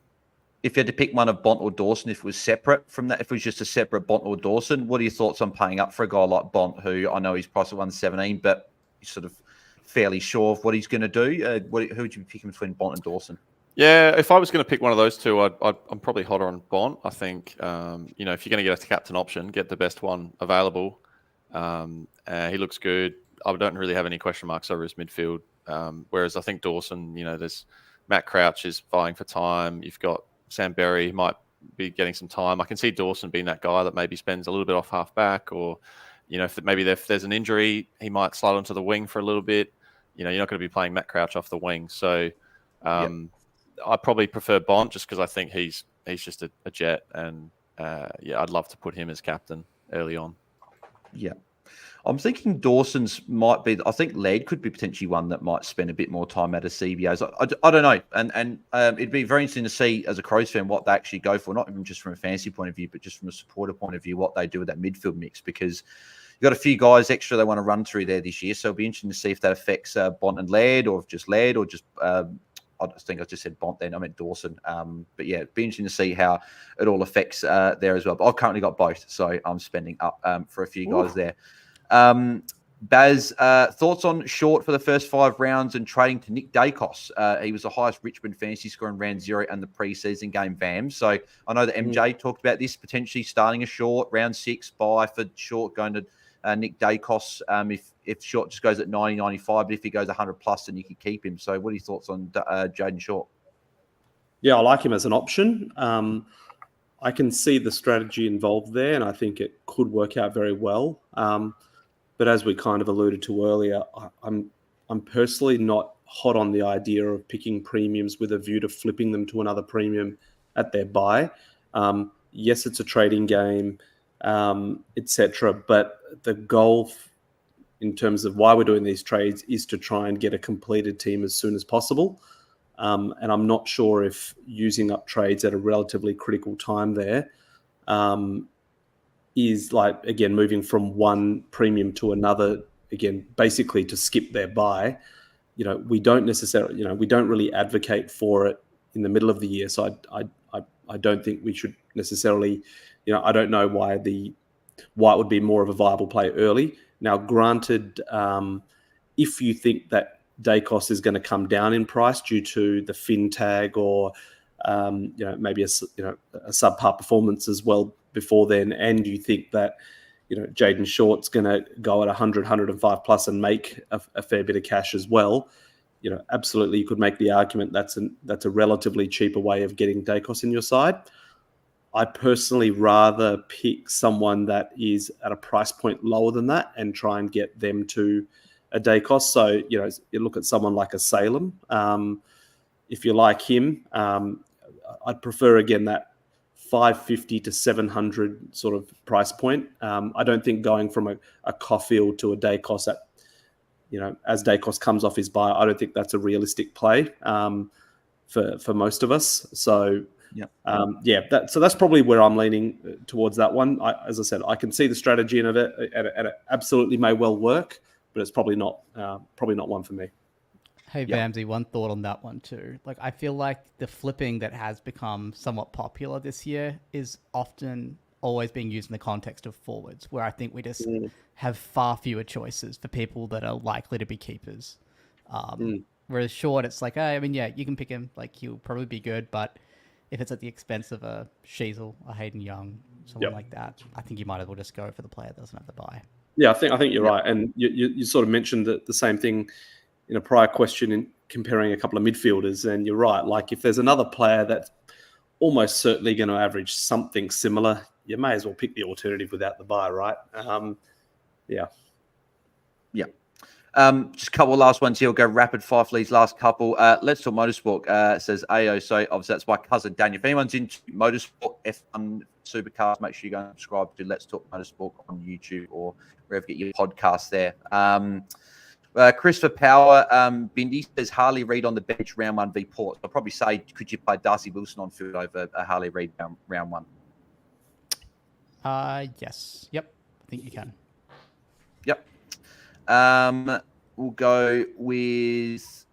If you had to pick one of Bont or Dawson, if it was separate from that, if it was just a separate Bont or Dawson, what are your thoughts on paying up for a guy like Bont, who I know he's priced at 117, but he's sort of fairly sure of what he's going to do? Who would you be picking between Bont and Dawson? Yeah, if I was going to pick one of those two, I'm probably hotter on Bont. I think, if you're going to get a captain option, get the best one available. He looks good. I don't really have any question marks over his midfield. Whereas I think Dawson, there's Matt Crouch is vying for time. You've got Sam Berry might be getting some time. I can see Dawson being that guy that maybe spends a little bit off half back, or if there's an injury, he might slide onto the wing for a little bit. You're not going to be playing Matt Crouch off the wing. So I probably prefer Bont just because I think he's just a jet, and I'd love to put him as captain early on. Yeah. I'm thinking Dawson's might be. I think Laird could be potentially one that might spend a bit more time out of CBAs. I don't know, and it'd be very interesting to see as a Crows fan what they actually go for, not even just from a fantasy point of view, but just from a supporter point of view, what they do with that midfield mix, because you've got a few guys extra they want to run through there this year. So it'll be interesting to see if that affects Bont and Laird, or just Laird, or just. I think I just said Bont then. I memeant Dawson. But yeah, it'd be interesting to see how it all affects there as well. But I've currently got both, so I'm spending up for a few guys there. Baz, thoughts on Short for the first 5 rounds and trading to Nick Dacos? He was the highest Richmond fantasy score in round 0 and the preseason game Vams. So I know that MJ talked about this, potentially starting a Short, round 6 buy for Short, going to Nick Dacos. If Short just goes at 90, 95, but if he goes 100 plus, then you can keep him. So what are your thoughts on Jaden Short? Yeah, I like him as an option. I can see the strategy involved there, and I think it could work out very well. But as we kind of alluded to earlier, I'm personally not hot on the idea of picking premiums with a view to flipping them to another premium at their buy. Yes, it's a trading game, etc. But the goal in terms of why we're doing these trades is to try and get a completed team as soon as possible. And I'm not sure if using up trades at a relatively critical time there is like, again, moving from one premium to another, again, basically to skip their buy. We don't necessarily, we don't really advocate for it in the middle of the year. So I don't think we should necessarily, I don't know why it would be more of a viable play early. Now, granted, if you think that Dacos is going to come down in price due to the fin tag or maybe a subpar performance as well before then, and you think that Jaden Short's going to go at 100, 105 plus and make a fair bit of cash as well, absolutely you could make the argument that's a relatively cheaper way of getting Dacos in your side. I personally rather pick someone that is at a price point lower than that and try and get them to a Dacos. So, you look at someone like a Salem. If you like him, I'd prefer, again, that 550 to 700 sort of price point. I don't think going from a Caulfield to a Dacos at, as Dacos comes off his buy, I don't think that's a realistic play for most of us. So, so that's probably where I'm leaning towards that one. As I said, I can see the strategy in it, and it absolutely may well work, but it's probably not one for me. Hey, Vamsy, one thought on that one too. Like, I feel like the flipping that has become somewhat popular this year is often always being used in the context of forwards, where I think we just have far fewer choices for people that are likely to be keepers. Whereas Short, it's like, you can pick him. Like, he'll probably be good, but if it's at the expense of a Sheasel, a Hayden Young, someone like that, I think you might as well just go for the player that doesn't have to buy. Yeah, I think you're right. And you sort of mentioned the same thing in a prior question in comparing a couple of midfielders, and you're right. Like, if there's another player that's almost certainly going to average something similar, you may as well pick the alternative without the buy, right? Just a couple of last ones here. We'll go rapid fire for these last couple. Let's Talk Motorsport says AO. So obviously that's my cousin Daniel. If anyone's into motorsport, F1 supercars, make sure you go and subscribe to Let's Talk Motorsport on YouTube or wherever you get your podcasts there. Christopher Power, Bindi says Harley Reid on the bench round 1 v Port. I'll probably say, could you play Darcy Wilson on field over Harley Reid round 1? Yes. Yep. I think you can. Yep. We'll go with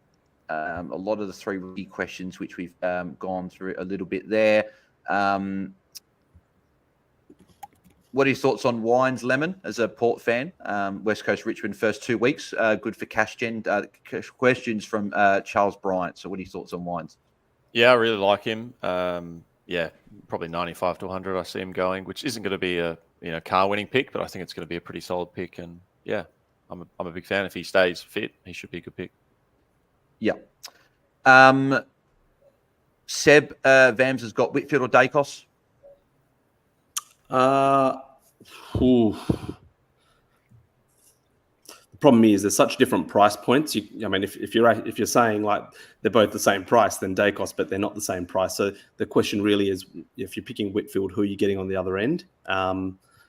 a lot of the 3 rookie questions, which we've gone through a little bit there. What are your thoughts on Wines Lemon as a Port fan? West Coast Richmond first 2 weeks, good for cash gen. Questions from Charles Bryant. So, what are your thoughts on Wines? Yeah, I really like him. Yeah, probably 95 to 100. I see him going, which isn't going to be a car winning pick, but I think it's going to be a pretty solid pick. And yeah, I'm a big fan. If he stays fit, he should be a good pick. Yeah. Seb, Vams has got Whitfield or Dacos? The problem is there's such different price points. If you're saying like they're both the same price, then Dacos, but they're not the same price. So the question really is, if you're picking Whitfield, who are you getting on the other end?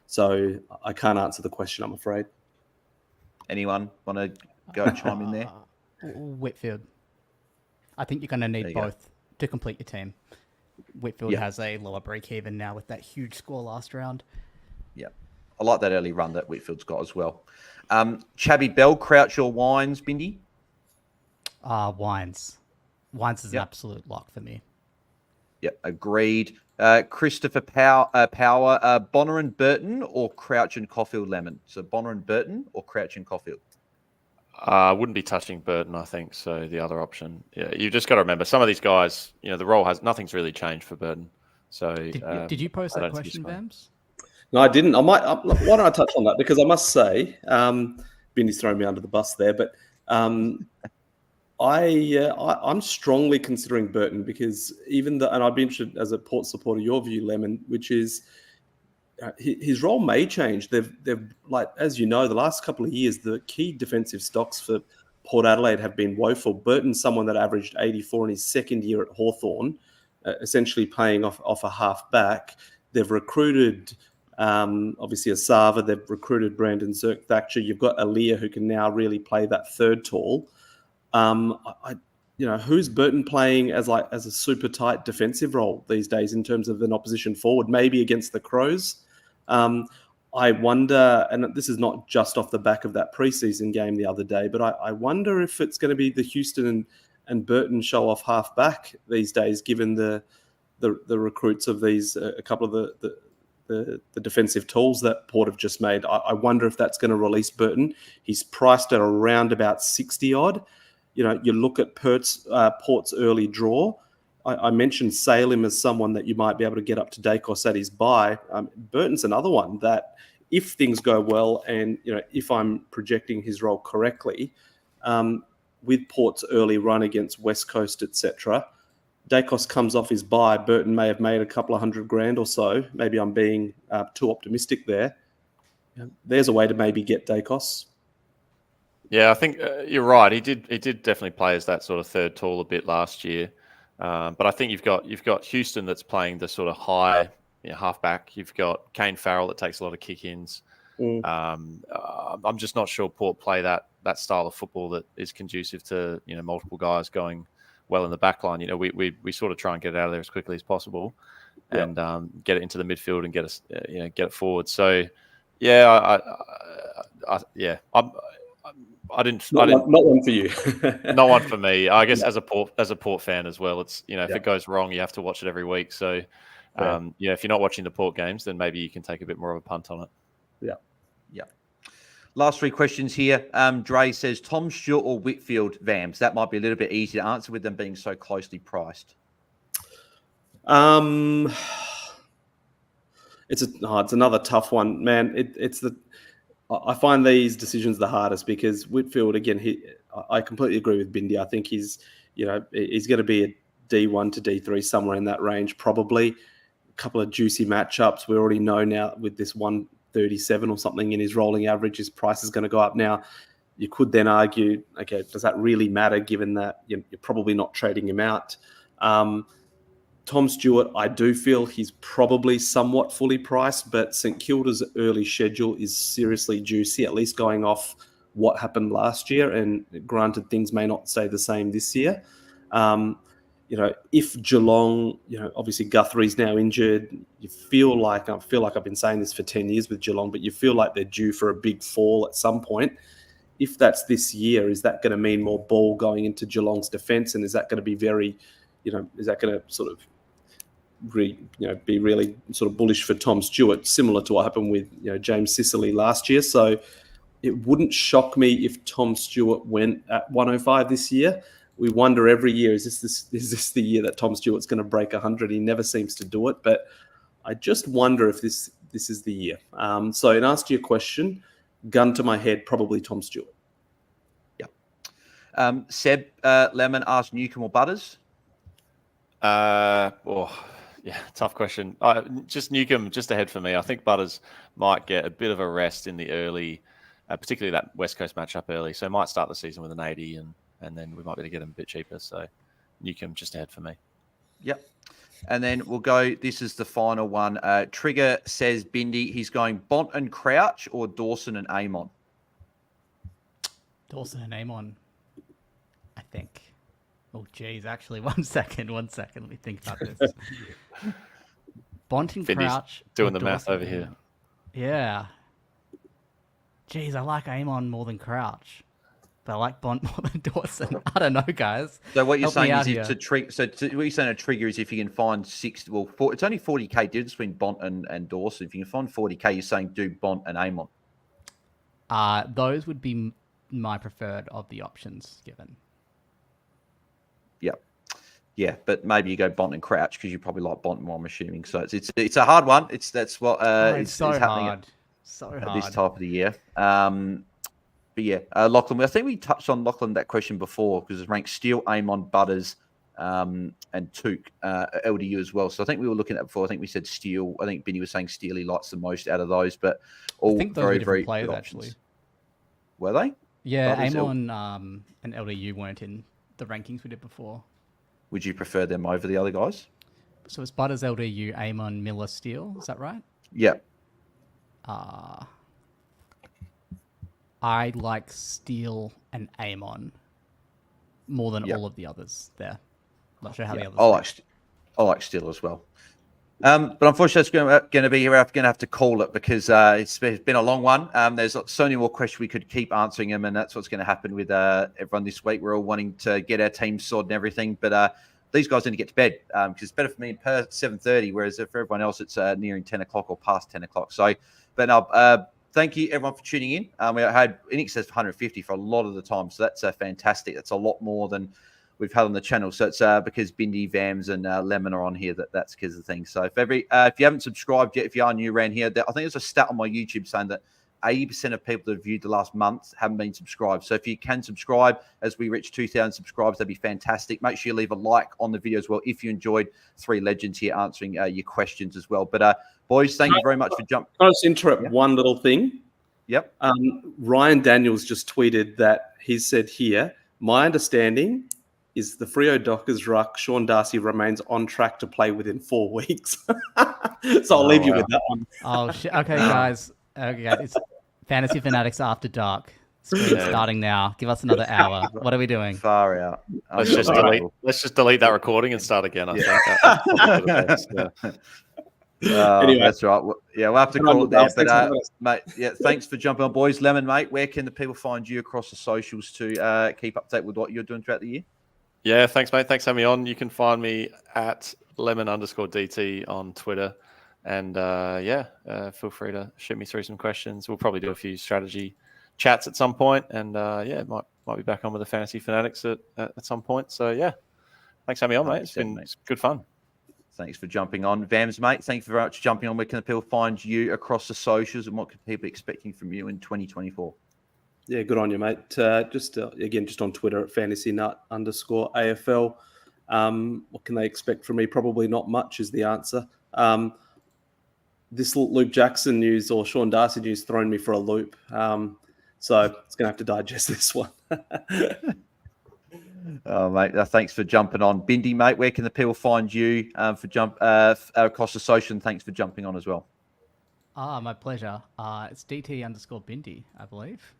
So I can't answer the question, I'm afraid. Anyone want to go chime in there? Whitfield. I think you're going to need both to complete your team. Whitfield has a lower break even now with that huge score last round. Yeah. I like that early run that Whitfield's got as well. Chabby Bell, Crouch or Wines, Bindi? Wines. Wines is an absolute lock for me. Yep, agreed. Christopher Power, Bonner and Burton or Crouch and Caulfield Lemon? So Bonner and Burton or Crouch and Caulfield? I wouldn't be touching Burton, I think. So the other option, you've just got to remember some of these guys. The role nothing's really changed for Burton. So did you post that question, Vams? No, I didn't. Why don't I touch on that? Because I must say, Bindy's throwing me under the bus there, but I'm strongly considering Burton because and I'd be interested as a Port supporter, your view, Lemon, which is his role may change. They've like, as you know, the last couple of years, the key defensive stocks for Port Adelaide have been woeful. Burton's someone that averaged 84 in his second year at Hawthorn, essentially playing off a half back. They've recruited obviously Asava. They've recruited Brandon Thatcher. You've got Aaliyah who can now really play that third tall. Who's Burton playing as a super tight defensive role these days in terms of an opposition forward? Maybe against the Crows. I wonder, and this is not just off the back of that preseason game the other day, but I wonder if it's going to be the Houston and Burton show off half back these days, given the recruits of these a couple of the defensive tools that Port have just made. I wonder if that's going to release Burton. He's priced at around about 60 odd. You look at Port's early draw. I mentioned Salem as someone that you might be able to get up to Dacos at his buy. Burton's another one that, if things go well, and if I'm projecting his role correctly, with Port's early run against West Coast, etc., Dacos comes off his buy. Burton may have made a couple of $100,000 or so. Maybe I'm being too optimistic there. There's a way to maybe get Dacos. Yeah, I think you're right. He did definitely play as that sort of third tall a bit last year. But I think you've got Houston that's playing the sort of high halfback. You've got Kane Farrell that takes a lot of kick-ins. I'm just not sure Port play that style of football that is conducive to multiple guys going well in the back line. We sort of try and get it out of there as quickly as possible, and get it into the midfield and get it forward. So yeah, I didn't. Not one for you. Not one for me. I guess as a Port fan as well. It's if it goes wrong, you have to watch it every week. So if you're not watching the Port games, then maybe you can take a bit more of a punt on it. Yeah. Last 3 questions here. Dre says Tom Stewart or Whitfield, Vams. That might be a little bit easy to answer with them being so closely priced. It's another tough one, man. I find these decisions the hardest because Whitfield, again, I completely agree with Bindi. I think he's going to be a D1 to D3, somewhere in that range, probably. A couple of juicy matchups. We already know now with this 137 or something in his rolling average, his price is going to go up. Now, you could then argue, okay, does that really matter given that you're probably not trading him out? Tom Stewart, I do feel he's probably somewhat fully priced, but St Kilda's early schedule is seriously juicy, at least going off what happened last year. And granted, things may not stay the same this year. if Geelong, obviously Guthrie's now injured, I feel like I've been saying this for 10 years with Geelong, but you feel like they're due for a big fall at some point. If that's this year, is that going to mean more ball going into Geelong's defence? And is that going to be is that going to sort of be really sort of bullish for Tom Stewart, similar to what happened with James Sicily last year? So it wouldn't shock me if Tom Stewart went at 105 this year. We wonder every year, is this the year that Tom Stewart's going to break 100? He never seems to do it, but I just wonder if this is the year. So in answer to your question, gun to my head, probably Tom Stewart. Yeah. Seb Lemon asked Newcombe or Butters? Yeah, tough question. Just Newcombe, just ahead for me. I think Butters might get a bit of a rest in the early, particularly that West Coast matchup early. So might start the season with an 80 and then we might be able to get him a bit cheaper. So Newcombe just ahead for me. Yep. And then we'll go, this is the final one. Trigger says Bindi, he's going Bont and Crouch or Dawson and Amon? Dawson and Amon, I think. Oh, geez, actually, one second. Let me think about this. Bont and Crouch. Doing the Dawson math over here. Yeah. Geez, I like Amon more than Crouch. But I like Bont more than Dawson. I don't know, guys. So what you're Help me saying out is here. what you're saying a trigger is if you can find it's only 40k difference between Bont and Dawson. If you can find 40k, you're saying do Bont and Amon. Those would be my preferred of the options given. Yep. Yeah, but maybe you go Bont and Crouch because you probably like Bont more, I'm assuming. So it's a hard one. That's what It's so happening hard. at this type of the year. But yeah, Lachlan, I think we touched on Lachlan that question before because it's ranked Steele, Amon, Butters, and Took LDU as well. So I think we were looking at before. I think we said Steele. I think Binny was saying Steele he likes the most out of those, but all I think those very, were very different players, good actually. options. Were they? Yeah, Butters, Amon and LDU weren't in the rankings we did before. Would you prefer them over the other guys? So it's Butters, LDU, Amon, Miller, Steele. Is that right? Yeah. I like Steele and Amon more than all of the others there. Not sure how the others I like Steele as well. But unfortunately, it's going to be here. I'm going to have to call it because it's been a long one. There's so many more questions we could keep answering them, and that's what's going to happen with everyone this week. We're all wanting to get our team sorted and everything, but these guys need to get to bed because it's better for me per 7:30, whereas for everyone else, it's nearing 10 o'clock or past 10 o'clock. So, but no, thank you everyone for tuning in. We had in excess of 150 for a lot of the time, so that's fantastic. That's a lot more than we've had on the channel. So it's because Bindi, Vams, and Lemon are on here. That's because of the thing. So if you haven't subscribed yet, if you are new around here, I think there's a stat on my YouTube saying that 80% of people that have viewed the last month haven't been subscribed. So if you can subscribe as we reach 2,000 subscribers, that'd be fantastic. Make sure you leave a like on the video as well if you enjoyed three legends here answering your questions as well. But boys, thank you very much for jumping. Can I just interrupt one little thing? Yep. Ryan Daniels just tweeted that he said here, my understanding is the Freo Dockers ruck, Sean Darcy, remains on track to play within 4 weeks. So I'll leave you with that one. Oh, shit. Okay, guys. Okay, it's Fantasy Fanatics After Dark. Screen starting now. Give us another hour. What are we doing? Far out. Let's just delete that recording and start again. I think. That's probably the best, yeah. Anyway. That's right. We'll have to call it there. But, mate, yeah, thanks for jumping on, boys. Lemon, mate, where can the people find you across the socials to keep update with what you're doing throughout the year? Yeah, thanks, mate. Thanks for having me on. You can find me at lemon_DT on Twitter. And feel free to shoot me through some questions. We'll probably do a few strategy chats at some point. And might be back on with the Fantasy Fanatics at some point. So, yeah, thanks for having me on, mate. It's good fun. Thanks for jumping on. Vams, mate, thank you very much for jumping on. Where can the people find you across the socials and what can people expecting from you in 2024? Yeah, good on you, mate. Just on Twitter at FantasyNut_AFL. What can they expect from me? Probably not much is the answer. This Luke Jackson news or Sean Darcy news thrown me for a loop. So it's going to have to digest this one. Oh, mate, thanks for jumping on. Bindi, mate, where can the people find you across the social? And thanks for jumping on as well. My pleasure. It's DT_Bindi, I believe.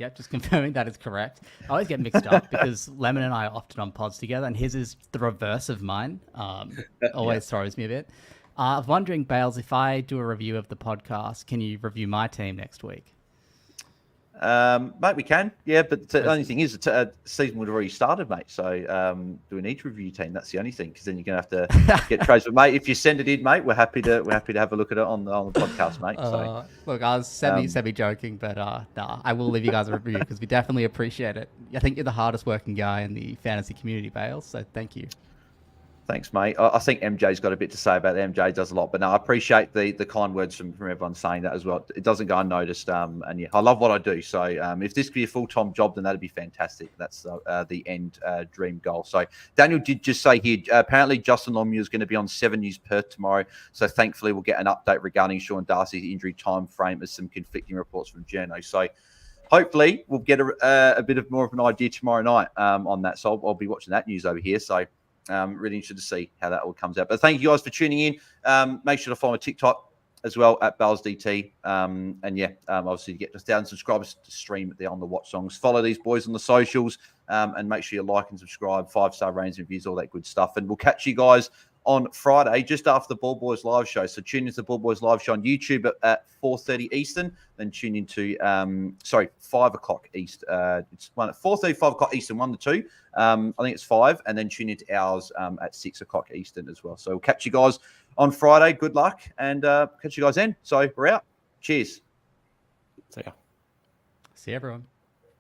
Yep, just confirming that is correct. I always get mixed up because Lemon and I are often on pods together, and his is the reverse of mine. Always throws me a bit. I was wondering, Bales, if I do a review of the podcast, can you review my team next week? Mate, we can. Yeah, but the only thing is, the season would have already started, mate. So do we need to review your team? That's the only thing, because then you're going to have to get trades. But mate, if you send it in, mate, we're happy to have a look at it on the podcast, mate. So look, I was semi joking, but nah, I will leave you guys a review because we definitely appreciate it. I think you're the hardest working guy in the fantasy community, Bales. So thank you. Thanks, mate. I think MJ's got a bit to say about it. MJ does a lot, but no, I appreciate the kind words from everyone saying that as well. It doesn't go unnoticed, and yeah, I love what I do. So if this could be a full-time job, then that'd be fantastic. That's the end dream goal. So Daniel did just say here, apparently Justin Longmuir is going to be on 7 News Perth tomorrow. So thankfully we'll get an update regarding Sean Darcy's injury time frame as some conflicting reports from Journo. So hopefully we'll get a bit of more of an idea tomorrow night on that. So I'll be watching that news over here. So really interested to see how that all comes out. But thank you guys for tuning in. Make sure to follow my TikTok as well at BalesDT. And yeah, obviously to get us 1,000 subscribers to stream there on the Watch Songs. Follow these boys on the socials and make sure you like and subscribe, 5-star ratings and reviews, all that good stuff. And we'll catch you guys on Friday, just after the Ball Boys live show. So tune into the Ball Boys live show on YouTube at 4:30 Eastern. Then tune into 5 o'clock East. It's one at 4:30, 5 o'clock Eastern, 1 to 2. I think it's 5, and then tune into ours at 6 o'clock Eastern as well. So we'll catch you guys on Friday. Good luck, and catch you guys then. So we're out. Cheers. See ya. See everyone.